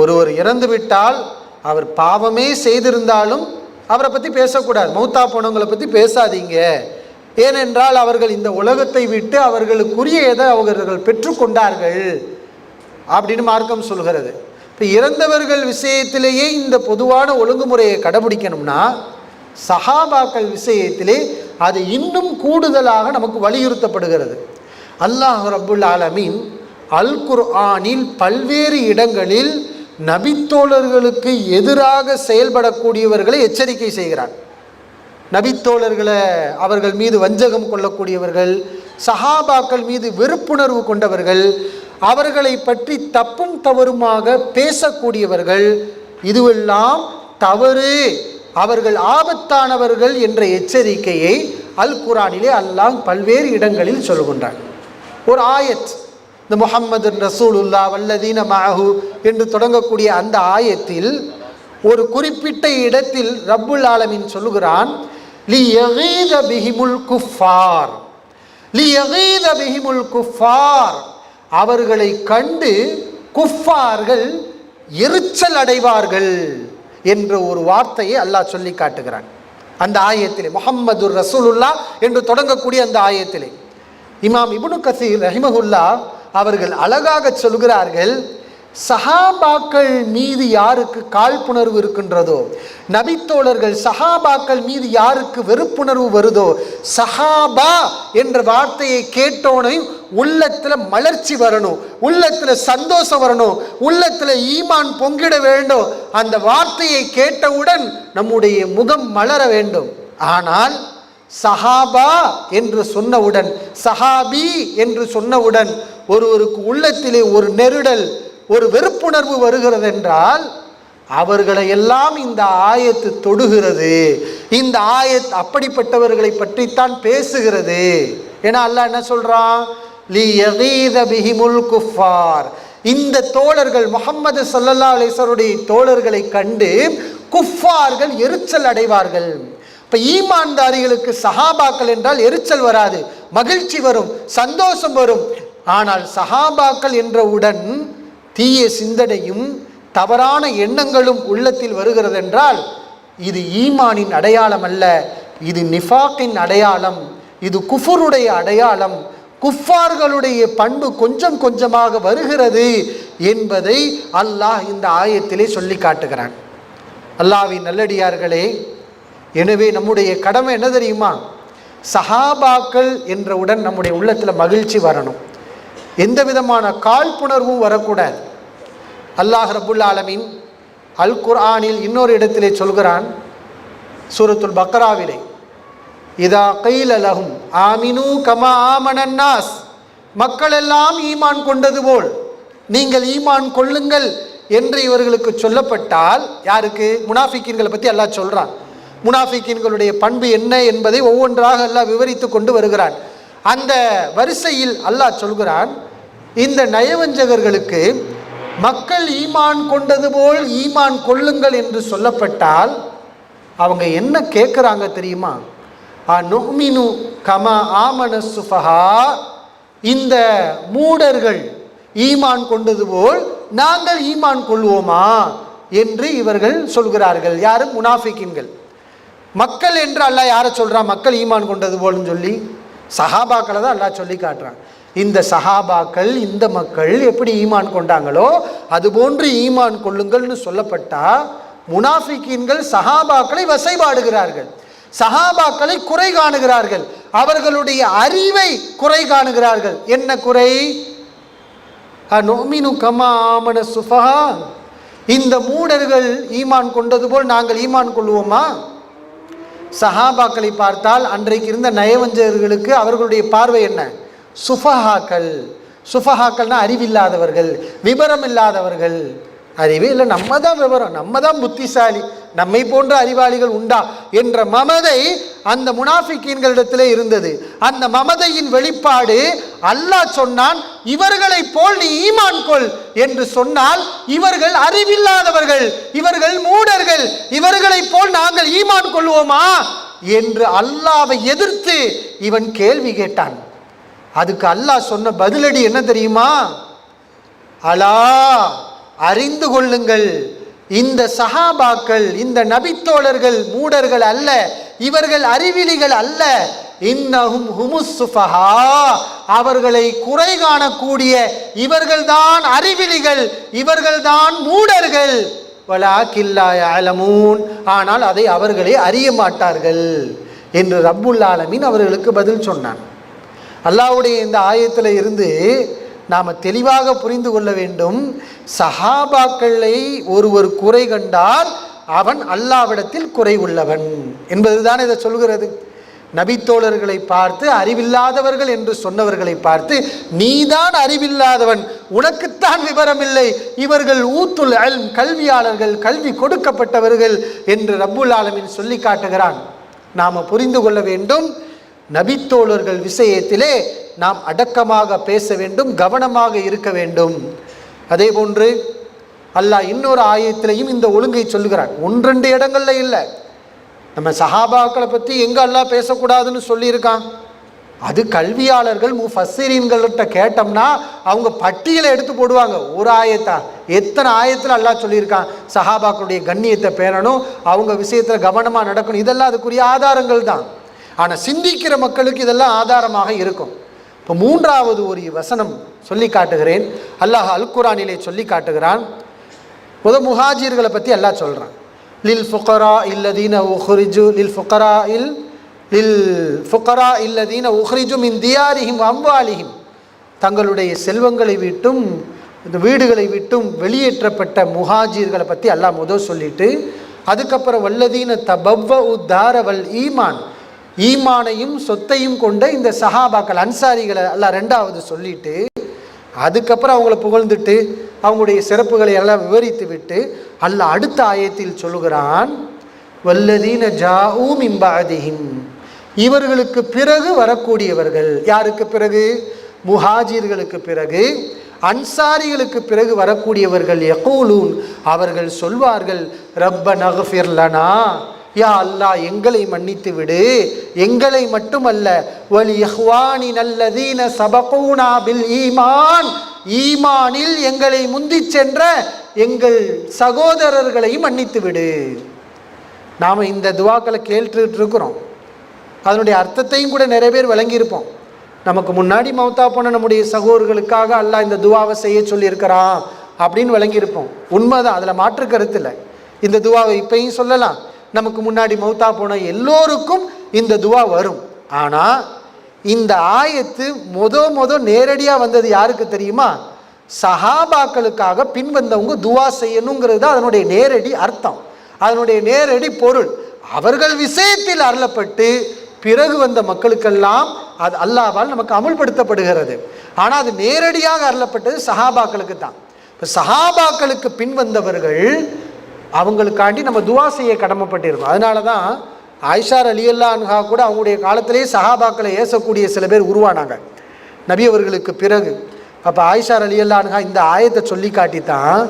ஒருவர் இறந்து விட்டால் அவர் பாவமே செய்திருந்தாலும் அவரை பற்றி பேசக்கூடாது. மௌத்தா போனவங்களை பற்றி பேசாதீங்க. ஏனென்றால் அவர்கள் இந்த உலகத்தை விட்டு அவர்களுக்குரிய எதை அவர்கள் பெற்றுக்கொண்டார்கள் அப்படின்னு மார்க்கம் சொல்கிறது. இப்போ இறந்தவர்கள் விஷயத்திலேயே இந்த பொதுவான ஒழுங்குமுறையை கடைபிடிக்கணும்னா சஹாபாக்கள் விஷயத்திலே அது இன்னும் கூடுதலாக நமக்கு வலியுறுத்தப்படுகிறது. அல்லாஹ் ரப்புல் ஆலமீன் அல் குர்ஆனில் பல்வேறு இடங்களில் நபித்தோழர்களுக்கு எதிராக செயல்படக்கூடியவர்களை எச்சரிக்கை செய்கிறார். நபித்தோழர்களை அவர்கள் மீது வஞ்சகம் கொள்ளக்கூடியவர்கள், சஹாபாக்கள் மீது வெறுப்புணர்வு கொண்டவர்கள், அவர்களை பற்றி தப்பும் தவறுமாக பேசக்கூடியவர்கள், இதுவெல்லாம் தவறு, அவர்கள் ஆபத்தானவர்கள் என்ற எச்சரிக்கையை அல் குர்ஆனிலே அல்லாஹ் பல்வேறு இடங்களில் சொல்கின்றான். ஒரு ஆயத், இந்த முஹம்மது ரசூலுல்லா வல்லதீன மஅஹு என்று தொடங்கக்கூடிய அந்த ஆயத்தில் ஒரு குறிப்பிட்ட இடத்தில் ரப்புல் ஆலமீன் சொல்லுகிறான், லியகீத பிஹிமுல் குஃபார், லியகீத பிஹிமுல் குஃபார், அவர்களை கண்டு குஃபார்கள் எரிச்சல் அடைவார்கள் என்ற ஒரு வார்த்தையை அல்லாஹ் சொல்லி காட்டுகிறான். அந்த ஆயத்திலே முஹம்மது ரசூலுல்லா என்று தொடங்கக்கூடிய அந்த ஆயத்திலே இமாம் இப்னு கஸீர் ரஹிமஹுல்லா அவர்கள் அழகாக சொல்கிறார்கள், சஹாபாக்கள் மீது யாருக்கு காழ்ப்புணர்வு இருக்கின்றதோ, நபித்தோழர்கள் சஹாபாக்கள் மீது யாருக்கு வெறுப்புணர்வு வருதோ, சஹாபா என்ற வார்த்தையை கேட்டோனே உள்ளத்தில் மலர்ச்சி வரணும், உள்ளத்தில் சந்தோஷம் வரணும், உள்ளத்தில் ஈமான் பொங்கிட வேண்டும். அந்த வார்த்தையை கேட்டவுடன் நம்முடைய முகம் மலர வேண்டும். ஆனால் சஹாபா என்று சொன்னவுடன், சஹாபி என்று சொன்னவுடன் ஒருவருக்கு உள்ளத்திலே ஒரு நெருடல், ஒரு வெறுப்புணர்வு வருகிறது என்றால் அவர்களை எல்லாம் இந்த ஆயத்து தொடுகிறது. இந்த ஆயத் அப்படிப்பட்டவர்களை பற்றித்தான் பேசுகிறது. ஏன்னா அல்லாஹ் என்ன சொல்றான், லியகீத பிஹிமுல் குஃபார், இந்த தோழர்கள் முஹம்மது ஸல்லல்லாஹு அலைஹி வஸல்லம் தோழர்களை கண்டு குஃபார்கள் எரிச்சல் அடைவார்கள். இப்போ ஈமான்தாரிகளுக்கு சஹாபாக்கள் என்றால் எரிச்சல் வராது, மகிழ்ச்சி வரும், சந்தோஷம் வரும். ஆனால் சஹாபாக்கள் என்றவுடன் தீய சிந்தனையும் தவறான எண்ணங்களும் உள்ளத்தில் வருகிறது என்றால் இது ஈமானின் அடையாளம் அல்ல, இது நிஃபாக்கின் அடையாளம், இது குஃபருடைய அடையாளம். குஃபார்களுடைய பண்பு கொஞ்சம் கொஞ்சமாக வருகிறது என்பதை அல்லாஹ் இந்த ஆயத்திலே சொல்லி காட்டுகிறான். அல்லாஹ்வின் நல்லடியார்களே, எனவே நம்முடைய கடமை என்ன தெரியுமா, சஹாபாக்கள் என்றவுடன் நம்முடைய உள்ளத்தில் மகிழ்ச்சி வரணும், எந்த விதமான காழ்ப்புணர்வும் வரக்கூடாது. அல்லாஹ் ரப்புல் ஆலமீன் அல் குர்ஆனில் இன்னொரு இடத்திலே சொல்கிறான், சூரத்துல் பக்ராவிலே, இதா கீல லஹும் ஆமினு கமா ஆமனன் நாஸ், மக்கள் எல்லாம் ஈமான் கொண்டது போல் நீங்கள் ஈமான் கொள்ளுங்கள் என்று இவர்களுக்கு சொல்லப்பட்டால், யாருக்கு, முனாஃபிக்கீன்களை பற்றி அல்லாஹ் சொல்கிறான். முனாஃபிக்கீன்களுடைய பண்பு என்ன என்பதை ஒவ்வொன்றாக அல்லாஹ் விவரித்து கொண்டு வருகிறான். அந்த வரிசையில் அல்லாஹ் சொல்கிறான், இந்த நயவஞ்சகர்களுக்கு மக்கள் ஈமான் கொண்டது போல் ஈமான் கொள்ளுங்கள் என்று சொல்லப்பட்டால் அவங்க என்ன கேட்குறாங்க தெரியுமா, அனுமினு கமா ஆமன சுஃபஹா, இந்த மூடர்கள் ஈமான் கொண்டது போல் நாங்கள் ஈமான் கொள்வோமா என்று இவர்கள் சொல்கிறார்கள். யாரும், முனாஃபிக்கீன்கள். மக்கள் என்று அல்லாஹ் யாரை சொல்கிறான், மக்கள் ஈமான் கொண்டது போல்னு சொல்லி சஹாபாக்களை தான் அல்லாஹ் சொல்லி காட்டுறான். இந்த சஹாபாக்கள், இந்த மக்கள் எப்படி ஈமான் கொண்டாங்களோ அதுபோன்று ஈமான் கொள்ளுங்கள்னு சொல்லப்பட்டா முனாஃபிக்கீன்கள் சஹாபாக்களை வசைபாடுகிறார்கள். சஹாபாக்களை குறை காணுகிறார்கள், அவர்களுடைய அறிவை குறை காணுகிறார்கள். என்ன குறை? நுமினு கமா ஆமன சுஃபஹா, இந்த மூடர்கள் ஈமான் கொண்டது போல் நாங்கள் ஈமான் கொள்வோமா? சஹாபாக்களை பார்த்தால் அன்றைக்கு இருந்த நயவஞ்சகர்களுக்கு அவர்களுடைய பார்வை என்ன? சுஃபஹாக்கள். சுஃபஹாக்கள்னா அறிவில்லாதவர்கள், விவரம் இல்லாதவர்கள். அறிவே இல்லை, நம்ம தான் விவரம், நம்ம தான் புத்திசாலி, நம்மை போன்ற அறிவாளிகள் உண்டா என்ற மமதை அந்த முனாஃபிக்கீன்களிடத்திலே இருந்தது. அந்த மமதையின் வெளிப்பாடு அல்லாஹ் சொன்னான், இவர்களை போல் நீ ஈமான் கொள் என்று சொன்னால் இவர்கள் அறிவில்லாதவர்கள், இவர்கள் மூடர்கள், இவர்களை போல் நாங்கள் ஈமான் கொள்வோமா என்று அல்லாஹ்வை எதிர்த்து இவன் கேள்வி கேட்டான். அதுக்கு அல்லாஹ் சொன்ன பதிலடி என்ன தெரியுமா? அலா, அறிந்து கொள்ளுங்கள், இந்த சஹாபாக்கள், இந்த நபித்தோழர்கள் மூடர்கள் அல்ல, இவர்கள் அறிவிலிகள் அல்ல. இன்னஹும் ஹுமுஸ் சுஃபஹா, அவர்களை குறை காணக்கூடிய இவர்கள்தான் அறிவிலிகள், இவர்கள்தான் மூடர்கள். வலாக்கின் லா யஅலமூன், ஆனால் அதை அவர்களே அறிய மாட்டார்கள் என்று ரப்புல் ஆலமீன் அவர்களுக்கு பதில் சொன்னான். அல்லாஹ்வுடைய இந்த ஆயத்தில் இருந்து நாம் தெளிவாக புரிந்து கொள்ள வேண்டும், சஹாபாக்களை ஒருவர் குறை கண்டால் அவன் அல்லாஹ்விடத்தில் குறை உள்ளவன் என்பதுதான் இதை சொல்கிறது. நபித்தோழர்களை பார்த்து அறிவில்லாதவர்கள் என்று சொன்னவர்களை பார்த்து நீதான் அறிவில்லாதவன், உனக்குத்தான் விவரம் இல்லை, இவர்கள் ஊத்துல் இல்ம், கல்வியாளர்கள், கல்வி கொடுக்கப்பட்டவர்கள் என்று ரப்புல் ஆலமீன் சொல்லி காட்டுகிறான். நாம் புரிந்து கொள்ள வேண்டும், நபித்தோழர்கள் விஷயத்திலே நாம் அடக்கமாக பேச வேண்டும், கவனமாக இருக்க வேண்டும். அதே போன்று அல்லாஹ் இன்னொரு ஆயத்திலையும் இந்த ஒழுங்கை சொல்லுகிறான். 1-2 இடங்கள்ல இல்லை. நம்ம சஹாபாக்களை பற்றி எங்கே அல்லாஹ் பேசக்கூடாதுன்னு சொல்லியிருக்கான்? அது கல்வியாளர்கள் முஃபஸ்ஸிரீன்கள்கிட்ட கேட்டோம்னா அவங்க பட்டியலை எடுத்து போடுவாங்க. ஒரு ஆயத்தா, எத்தனை ஆயத்தில் அல்லாஹ் சொல்லியிருக்கான் சஹாபாக்களுடைய கண்ணியத்தை பேணணும், அவங்க விஷயத்தில் கவனமாக நடக்கணும். இதெல்லாம் அதுக்குரிய ஆதாரங்கள் தான். ஆனால் சிந்திக்கிற மக்களுக்கு இதெல்லாம் ஆதாரமாக இருக்கும். இப்போ 3வது ஒரு வசனம் சொல்லி காட்டுகிறேன். அல்லாஹ் அல் குர்ஆனிலே சொல்லி காட்டுகிறான். முஹாஜிர்களை பற்றி அல்லாஹ் சொல்கிறான். லில் ஃபுகரா இல்லதீன உஹ்ரிஜு லில் ஃபுகரா இல்லதீன உஹ்ரிஜு மின் தியாரிஹிம் அம்வாலிஹிம், தங்களுடைய செல்வங்களை விட்டும் வீடுகளை விட்டும் வெளியேற்றப்பட்ட முஹாஜிர்களை பற்றி அல்லாஹ் முதல் சொல்லிட்டு, அதுக்கப்புறம் வல்லதீன தபவ்வஉ தார வல் ஈமான், ஈமானையும் சொத்தையும் கொண்ட இந்த சஹாபாக்கள் அன்சாரிகளை அல்லாஹ் 2வது சொல்லிட்டு, அதுக்கப்புறம் அவங்கள புகழ்ந்துட்டு அவங்களுடைய சிறப்புகளை எல்லாம் விவரித்து விட்டு அல்லாஹ் அடுத்த ஆயத்தில் சொல்லுகிறான், வல்லதீன ஜாஊ மின் பஅதிஹிம், இவர்களுக்கு பிறகு வரக்கூடியவர்கள். யாருக்கு பிறகு? முஹாஜிர்களுக்கு பிறகு, அன்சாரிகளுக்கு பிறகு வரக்கூடியவர்கள். யகூலூன், அவர்கள் சொல்வார்கள், ரப்பனா ஃபிர் லனா, யா அல்லாஹ் எங்களை மன்னித்து விடு, எங்களை மட்டுமல்ல வலி இஹ்வானின் அல்லதீன சபகூனா பில் ஈமான், ஈமானில் எங்களை முந்தி சென்ற எங்கள் சகோதரர்களையும் மன்னித்து விடு. நாம் இந்த துவாக்களை கேட்டுட்டு இருக்கிறோம், அதனுடைய அர்த்தத்தையும் கூட நிறைய பேர் விளங்கியிருப்போம். நமக்கு முன்னாடி மௌத்தா போன நம்முடைய சகோதரர்களுக்காக அல்லாஹ் இந்த துவாவை செய்ய சொல்லியிருக்கிறான் அப்படின்னு விளங்கியிருப்போம். உண்மைதான், அதில் மாற்று கருத்து இல்லை. இந்த துவாவை இப்பையும் சொல்லலாம், நமக்கு முன்னாடி மௌத்தா போன எல்லோருக்கும் இந்த துவா வரும். ஆனால் இந்த ஆயத்து நேரடியாக வந்தது யாருக்கு தெரியுமா? சஹாபாக்களுக்காக பின்வந்தவங்க துவா செய்யணுங்கிறது தான் அதனுடைய நேரடி அர்த்தம், அதனுடைய நேரடி பொருள். அவர்கள் விஷயத்தில் அருளப்பட்டு பிறகு வந்த மக்களுக்கெல்லாம் அது அல்லாஹ்வால் நமக்கு அமுல்படுத்தப்படுகிறது. ஆனால் அது நேரடியாக அருளப்பட்டது சஹாபாக்களுக்கு தான். இப்போ சஹாபாக்களுக்கு பின்வந்தவர்கள் அவங்களுக்காண்டி நம்ம துவா செய்ய கடமைப்பட்டிருக்கோம். அதனால தான் ஆயிஷா ரலியல்லாஹு அன்ஹா கூட அவங்களுடைய காலத்திலேயே சஹாபாக்களை ஏசக்கூடிய சில பேர் உருவானாங்க நபி அவர்களுக்கு பிறகு. அப்போ ஆயிஷா ரலியல்லாஹு அன்ஹா இந்த ஆயத்தை சொல்லி காட்டித்தான்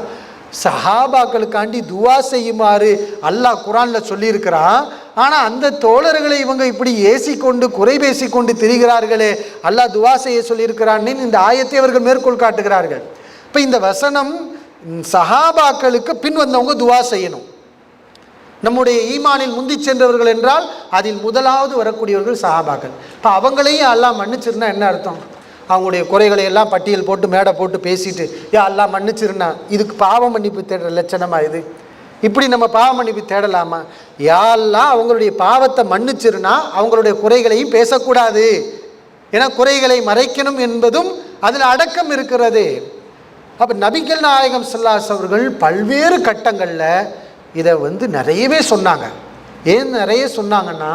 சஹாபாக்களுக்காண்டி துவா செய்யுமாறு அல்லாஹ் குர்ஆனில் சொல்லியிருக்கிறான். ஆனால் அந்த தோழர்களை இவங்க இப்படி ஏசிக்கொண்டு குறை பேசிக்கொண்டு திரிகிறார்களே, அல்லாஹ் துவா செய்ய சொல்லியிருக்கிறான்னு இந்த ஆயத்தை அவர்கள் மேற்கோள் காட்டுகிறார்கள். இப்போ இந்த வசனம் சஹாபாக்களுக்கு பின் வந்தவங்க துவா செய்யணும். நம்முடைய ஈமானில் முந்தி சென்றவர்கள் என்றால் அதில் முதலாவது வரக்கூடியவர்கள் சஹாபாக்கள். இப்போ அவங்களையும் அல்லாஹ் மன்னிச்சிருந்தா என்ன அர்த்தம்? அவங்களுடைய குறைகளை எல்லாம் பட்டியல் போட்டு மேடை போட்டு பேசிட்டு யா அல்லாஹ் மன்னிச்சிருந்தா இதுக்கு பாவம் மன்னிப்பு தேடுற லட்சணமா இது? இப்படி நம்ம பாவ மன்னிப்பு தேடலாமா? யாரெல்லாம் அவங்களுடைய பாவத்தை மன்னிச்சிருனா அவங்களுடைய குறைகளையும் பேசக்கூடாது. ஏன்னா குறைகளை மறைக்கணும் என்பதும் அதில் அடக்கம் இருக்கிறது. அப்போ நபிகள் நாயகம் ஸல்லல்லாஹு அலைஹி அவர்கள் பல்வேறு கட்டங்களில் இதை நிறையவே சொன்னாங்க. ஏன் நிறைய சொன்னாங்கன்னா,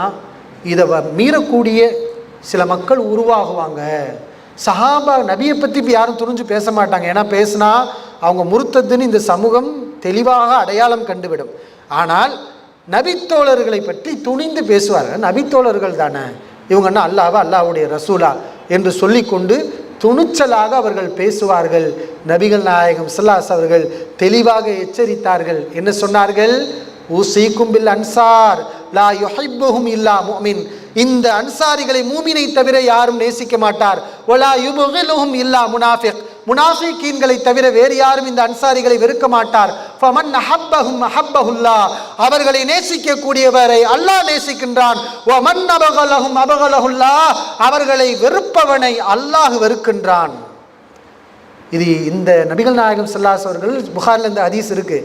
இதை மீறக்கூடிய சில மக்கள் உருவாகுவாங்க. சஹாபா நபியை பற்றி இப்போ யாரும் துணிஞ்சு பேச மாட்டாங்க. ஏன்னா பேசினா அவங்க முர்த்தத்துன்னு இந்த சமூகம் தெளிவாக அடையாளம் கண்டுவிடும். ஆனால் நபித்தோழர்களை பற்றி துணிந்து பேசுவார்கள். நபித்தோழர்கள் தானே இவங்கன்னா, அல்லாஹ்வுடைய ரசூலா என்று சொல்லிக்கொண்டு துணிச்சலாக அவர்கள் பேசுவார்கள். நபிகள் நாயகம் ஸல்லல்லாஹு அலைஹி அவர்கள் தெளிவாக எச்சரித்தார்கள். என்ன சொன்னார்கள்? ஊஸீக்கும் பில் அன்சார் லா யுஹிப்புஹும் இல்லா முஃமின். இந்த அன்சாரிகளை மூமினை தவிர யாரும் நேசிக்க மாட்டார். வலா யுபகிலுஹும் இல்லா முனாஃபிக். முனாஃபிகீன்களை தவிர வேறு யாரும் இந்த அன்சாரிகளை வெறுக்க மாட்டார். ஃபமன் அஹப்பஹும் அஹப்பஹுல்லாஹ். அவர்களை நேசிக்கக்கூடியவரை அல்லாஹ் நேசிக்கின்றான். வமன் அபகலஹும் அபகலஹுல்லாஹ். அவர்களை வெறுப்பவனை அல்லாஹ் வெறுக்கின்றான். இது இந்த நபிகள் நாயகம் ஸல்லல்லாஹு அலைஹி அவர்கள் புகாரில் இந்த ஹதீஸ் இருக்கு.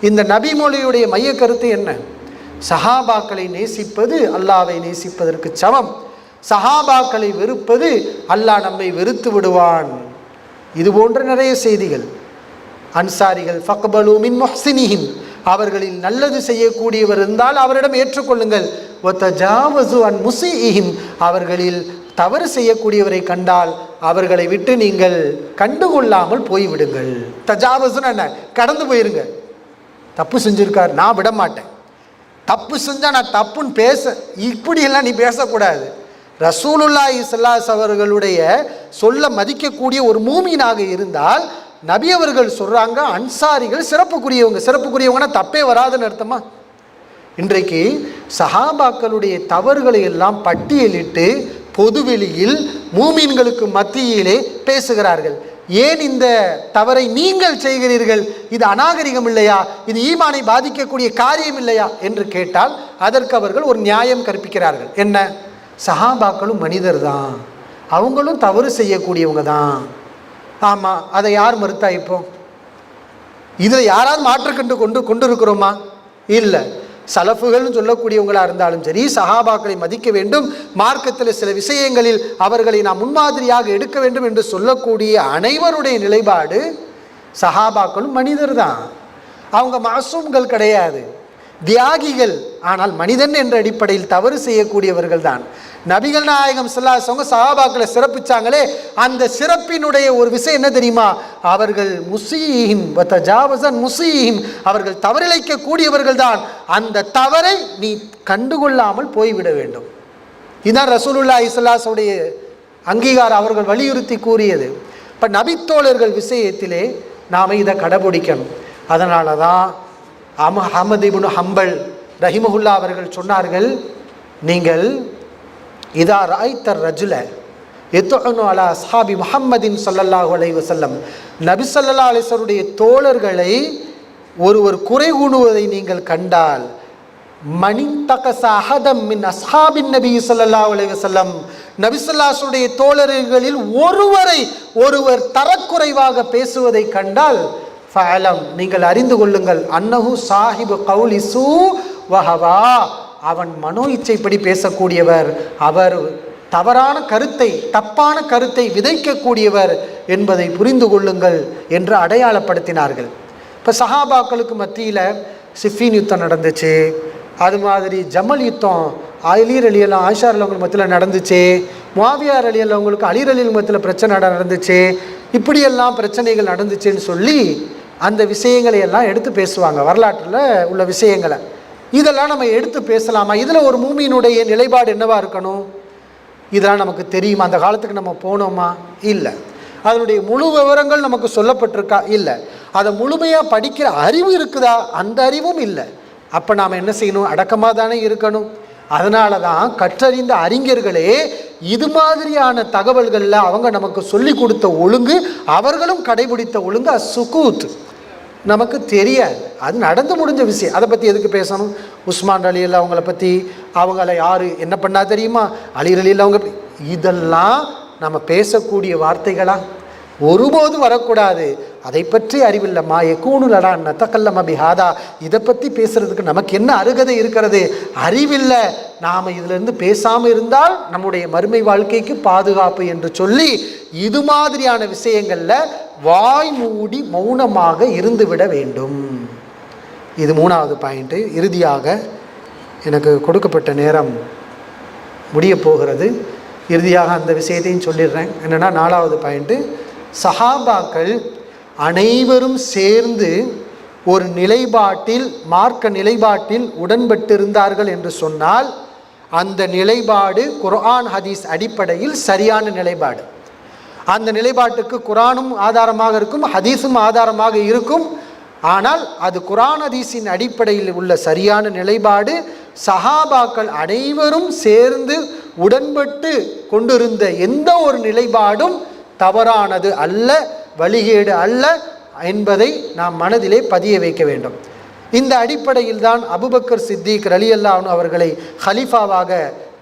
இந்த நபி மொழியுடைய மைய கருத்து என்ன? சஹாபாக்களை நேசிப்பது அல்லாஹ்வை நேசிப்பதற்கு சமம். சஹாபாக்களை வெறுப்பது அல்லாஹ் நம்மை வெறுத்து விடுவான். இது போன்ற நிறைய செய்திகள். அன்சாரிகள் ஃபக்பலு மின் முஹ்சினிஹிம். அவர்களில் நல்லது செய்யக்கூடியவர் இருந்தால் அவரிடம் ஏற்றுக்கொள்ளுங்கள். வதஜாவஸு அன் முஸீஇஹிம். அவர்களில் தவறு செய்யக்கூடியவரை கண்டால் அவர்களை விட்டு நீங்கள் கண்டுகொள்ளாமல் போய்விடுங்கள். தஜாவஸுன்னு என்ன? கடந்து போயிருங்க. தப்பு செஞ்சிருக்கார், நான் விட மாட்டேன். தப்பு செஞ்சால் நான் தப்புன்னு இப்படியெல்லாம் நீ பேசக்கூடாது. ரசூலுல்லாஹி ஸல்லல்லாஹு அலைஹி அவர்களுடைய சொல்ல மதிக்கக்கூடிய ஒரு மூமினாக இருந்தால் நபி அவர்கள் சொல்கிறாங்க, அன்சாரிகள் சிறப்புக்குரியவங்க. சிறப்புக்குரியவங்கன்னா தப்பே வராதுன்னு அர்த்தமா? இன்றைக்கு சஹாபாக்களுடைய தவறுகளை எல்லாம் பட்டியலிட்டு பொதுவெளியில் மூமின்களுக்கு மத்தியிலே பேசுகிறார்கள். ஏன் இந்த தவறை நீங்கள் செய்கிறீர்கள்? இது அநாகரிகம் இல்லையா? இது ஈமானை பாதிக்கக்கூடிய காரியம் இல்லையா என்று கேட்டால் அதற்கு அவர்கள் ஒரு நியாயம் கற்பிக்கிறார்கள். என்ன? சஹாபாக்களும் மனிதர் தான், அவங்களும் தவறு செய்யக்கூடியவங்க தான். ஆமாம், அதை யார் மறுத்தா? இப்போ இதில் யாராவது மாற்றுக்கண்டு கொண்டு இருக்கிறோமா? இல்லை. சலஃபுகள்னு சொல்லக்கூடியவங்களாக இருந்தாலும் சரி, சஹாபாக்களை மதிக்க வேண்டும், மார்க்கத்தில் சில விஷயங்களில் அவர்களை நாம் முன்மாதிரியாக எடுக்க வேண்டும் என்று சொல்லக்கூடிய அனைவருடைய நிலைப்பாடு, சஹாபாக்களும் மனிதர் தான், அவங்க மாசூம்கள் கிடையாது, தியாகிகள். ஆனால் மனிதன் என்ற அடிப்படையில் தவறு செய்யக்கூடியவர்கள் தான். நபிகள் நாயகம் ஸல்லல்லாஹு அலைஹி வஸல்லம் சஹாபாக்களை சிறப்பிச்சாங்களே, அந்த சிறப்பினுடைய ஒரு விஷயம் என்ன தெரியுமா? அவர்கள் முஸீஹிம் வதஜாவஸன் முஸீஹிம். அவர்கள் தவறிழைக்க கூடியவர்கள் தான். அந்த தவறை நீ கண்டுகொள்ளாமல் போய்விட வேண்டும். இதுதான் ரசூலுல்லாஹி ஸல்லல்லாஹு அலைஹி வஸல்லம் அங்கீகாரம், அவர்கள் வலியுறுத்தி கூறியது. இப்போ நபித்தோழர்கள் விஷயத்திலே நாம் இதை கடைபிடிக்கணும். அதனால தான் அஹ்மத் இப்னு ஹம்பல் ரஹிமஹுல்லா அவர்கள் சொன்னார்கள், நீங்கள் இதா ராய்தர் ரஜுல எத்துஅனு அலா அஸ்ஹாபி முஹம்மதின் ஸல்லல்லாஹு அலைஹி வஸல்லம். நபி ஸல்லல்லாஹு அலைஹி வஸல்லுடைய தோழர்களை ஒருவர் குறை கூணுவதை நீங்கள் கண்டால், மனின் தகஸ அஹதம் மின் அஸ்ஹாபின் நபி ஸல்லல்லாஹு அலைஹி வஸல்லம், நபி ஸல்லல்லாஹு அலைஹி வஸல்லுடைய தோழர்களில் ஒருவர் தரக்குறைவாக பேசுவதை கண்டால், ஃபஅலம் நீங்கள் அறிந்து கொள்ளுங்கள், அன்னஹு சாஹிபு கௌலி சூ வஹவா, அவன் மனோ இச்சைப்படி பேசக்கூடியவர், அவர் தவறான கருத்தை தப்பான கருத்தை விதைக்கக்கூடியவர் என்பதை புரிந்து கொள்ளுங்கள் என்று அடையாளப்படுத்தினார்கள். இப்போ சஹாபாக்களுக்கு மத்தியில் சிஃபின் யுத்தம் நடந்துச்சு, அது மாதிரி ஜமல் யுத்தம் அலி ரலியல்லாஹு ஆயிஷா ரலியல்லாஹு மத்தியில் நடந்துச்சு, முஆவியா ரலியல்லாஹு அலி ரலியல்லாஹு மத்தியில் பிரச்சனை நடந்துச்சு, இப்படியெல்லாம் பிரச்சனைகள் நடந்துச்சுன்னு சொல்லி அந்த விஷயங்களை எல்லாம் எடுத்து பேசுவாங்க, வரலாற்றில் உள்ள விஷயங்களை. இதெல்லாம் நம்ம எடுத்து பேசலாமா? இதில் ஒரு மூமியினுடைய நிலைப்பாடு என்னவா இருக்கணும்? இதெல்லாம் நமக்கு தெரியுமா? அந்த காலத்துக்கு நம்ம போனோமா? இல்லை. அதனுடைய முழு விவரங்கள் நமக்கு சொல்லப்பட்டிருக்கா? இல்லை. அதை முழுமையாக படிக்கிற அறிவு இருக்குதா? அந்த அறிவும் இல்லை. அப்போ நாம் என்ன செய்யணும்? அடக்கமாக தானே இருக்கணும். அதனால தான் கற்றறிந்த அறிஞர்களே இது மாதிரியான தகவல்களில் அவங்க நமக்கு சொல்லி கொடுத்த ஒழுங்கு, அவர்களும் கடைபிடித்த ஒழுங்கு அஸ்ஸுகூத், நமக்கு தெரியாது. அது நடந்து முடிஞ்ச விஷயம், அதை பற்றி எதுக்கு பேசணும்? உஸ்மான் ரலியல்லாஹு அவங்கள பற்றி, அவங்கள யார் என்ன பண்ணா தெரியுமா, அலி ரலியல்லாஹு அவங்க, இதெல்லாம் நம்ம பேசக்கூடிய வார்த்தைகளா? ஒருபோதும் வரக்கூடாது. அதை பற்றி அறிவில்லம்மா எக்கூணுலடா நத்தக்கல்லம பிஹாதா, இதை பற்றி பேசுறதுக்கு நமக்கு என்ன அருகதை இருக்கிறது? அறிவில்லை, நாம் இதிலிருந்து பேசாமல் இருந்தால் நம்முடைய மறுமை வாழ்க்கைக்கு பாதுகாப்பு என்று சொல்லி இது மாதிரியான விஷயங்களில் வாய் மூடி மௌனமாக இருந்துவிட வேண்டும். இது 3வது பாயிண்ட்டு. இறுதியாக எனக்கு கொடுக்கப்பட்ட நேரம் முடிய போகிறது. இறுதியாக அந்த விஷயத்தையும் சொல்லிடுறேன். என்னென்னா 4வது பாயிண்ட்டு, சஹாபாக்கள் அனைவரும் சேர்ந்து ஒரு நிலைப்பாட்டில், மார்க்க நிலைப்பாட்டில் உடன்பட்டிருந்தார்கள் என்று சொன்னால் அந்த நிலைப்பாடு குர்ஆன் ஹதீஸ் அடிப்படையில் சரியான நிலைப்பாடு. அந்த நிலைப்பாட்டுக்கு குர்ஆனும் ஆதாரமாக இருக்கும், ஹதீஸும் ஆதாரமாக இருக்கும். ஆனால் அது குர்ஆன் ஹதீஸின் அடிப்படையில் உள்ள சரியான நிலைப்பாடு. சஹாபாக்கள் அனைவரும் சேர்ந்து உடன்பட்டு கொண்டிருந்த எந்த ஒரு நிலைப்பாடும் தவறானது அல்ல, வழிகேடு அல்ல என்பதை நாம் மனதிலே பதிய வைக்க வேண்டும். இந்த அடிப்படையில் தான் அபூபக்கர் சித்திக் ரலியல்லாஹு அன்ஹு அவர்களை ஹலீஃபாவாக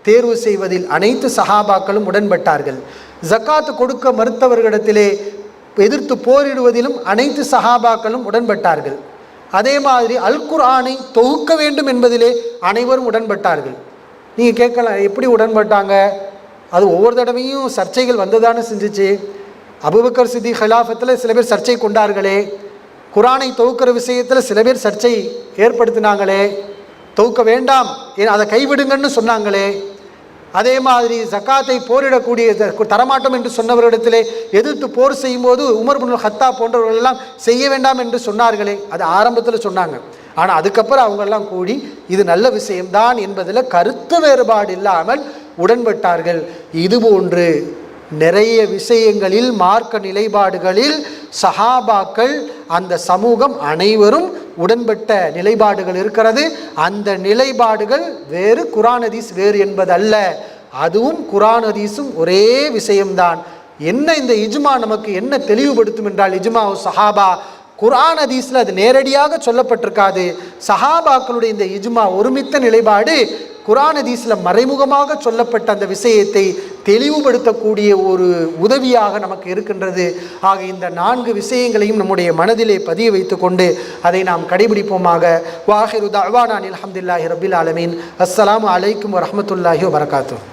தேர்வு செய்வதில் அனைத்து சஹாபாக்களும் உடன்பட்டார்கள். ஜக்காத் கொடுக்க மறுத்தவர்களிடத்திலே எதிர்த்து போரிடுவதிலும் அனைத்து சஹாபாக்களும் உடன்பட்டார்கள். அதே மாதிரி அல் குர்ஆனை தொகுக்க வேண்டும் என்பதிலே அனைவரும் உடன்பட்டார்கள். நீங்கள் கேட்கலாம், எப்படி உடன்பட்டாங்க? அது ஒவ்வொரு தடவையும் சர்ச்சைகள் வந்துதானே செஞ்சிச்சு. அபூபக்கர் சித்திக் ஹிலாஃபத்தில் சில பேர் சர்ச்சை கொண்டார்களே, குர்ஆனை தொகுக்கிற விஷயத்தில் சில பேர் சர்ச்சை ஏற்படுத்தினாங்களே, தொகுக்க வேண்டாம் அதை கைவிடுங்கன்னு சொன்னாங்களே. அதே மாதிரி ஜக்காத்தை போரிடக்கூடிய தரமாட்டோம் என்று சொன்னவர்களிடத்திலே எதிர்த்து போர் செய்யும்போது உமர் இப்னு கத்தாப் போன்றவர்கள் எல்லாம் செய்ய வேண்டாம் என்று சொன்னார்களே, அது ஆரம்பத்தில் சொன்னாங்க. ஆனால் அதுக்கப்புறம் அவங்கெல்லாம் கூடி இது நல்ல விஷயம்தான் என்பதில் கருத்து வேறுபாடு இல்லாமல் உடன்பட்டார்கள். இதுபோன்று நிறைய விஷயங்களில், மார்க்க நிலைப்பாடுகளில் சஹாபாக்கள், அந்த சமூகம் அனைவரும் உடன்பட்ட நிலைப்பாடுகள் இருக்கிறது. அந்த நிலைப்பாடுகள் வேறு, குர்ஆன் ஹதீஸ் வேறு என்பதல்ல. அதுவும் குர்ஆன் ஹதீஸும் ஒரே விஷயம்தான். என்ன இந்த இஜ்மா நமக்கு என்ன தெளிவுபடுத்தும் என்றால், இஜ்மா சஹாபா, குர்ஆன் ஹதீஸில் அது நேரடியாக சொல்லப்பட்டிருக்காது. சஹாபாக்களுடைய இந்த இஜ்மா ஒருமித்த நிலைப்பாடு குர்ஆன் ஹதீஸில் மறைமுகமாக சொல்லப்பட்ட அந்த விஷயத்தை தெளிவுபடுத்தக்கூடிய ஒரு உதவியாக நமக்கு இருக்கின்றது. ஆக இந்த 4 விஷயங்களையும் நம்முடைய மனதிலே பதிய வைத்து கொண்டு அதை நாம் கடைபிடிப்போமாக. வாஹிரு தஅவானா அல்ஹம்துலில்லாஹி ரப்பில் ஆலமீன். அஸ்ஸலாமு அலைக்கும் வரஹ்மத்துல்லாஹி வபரகாத்துஹு.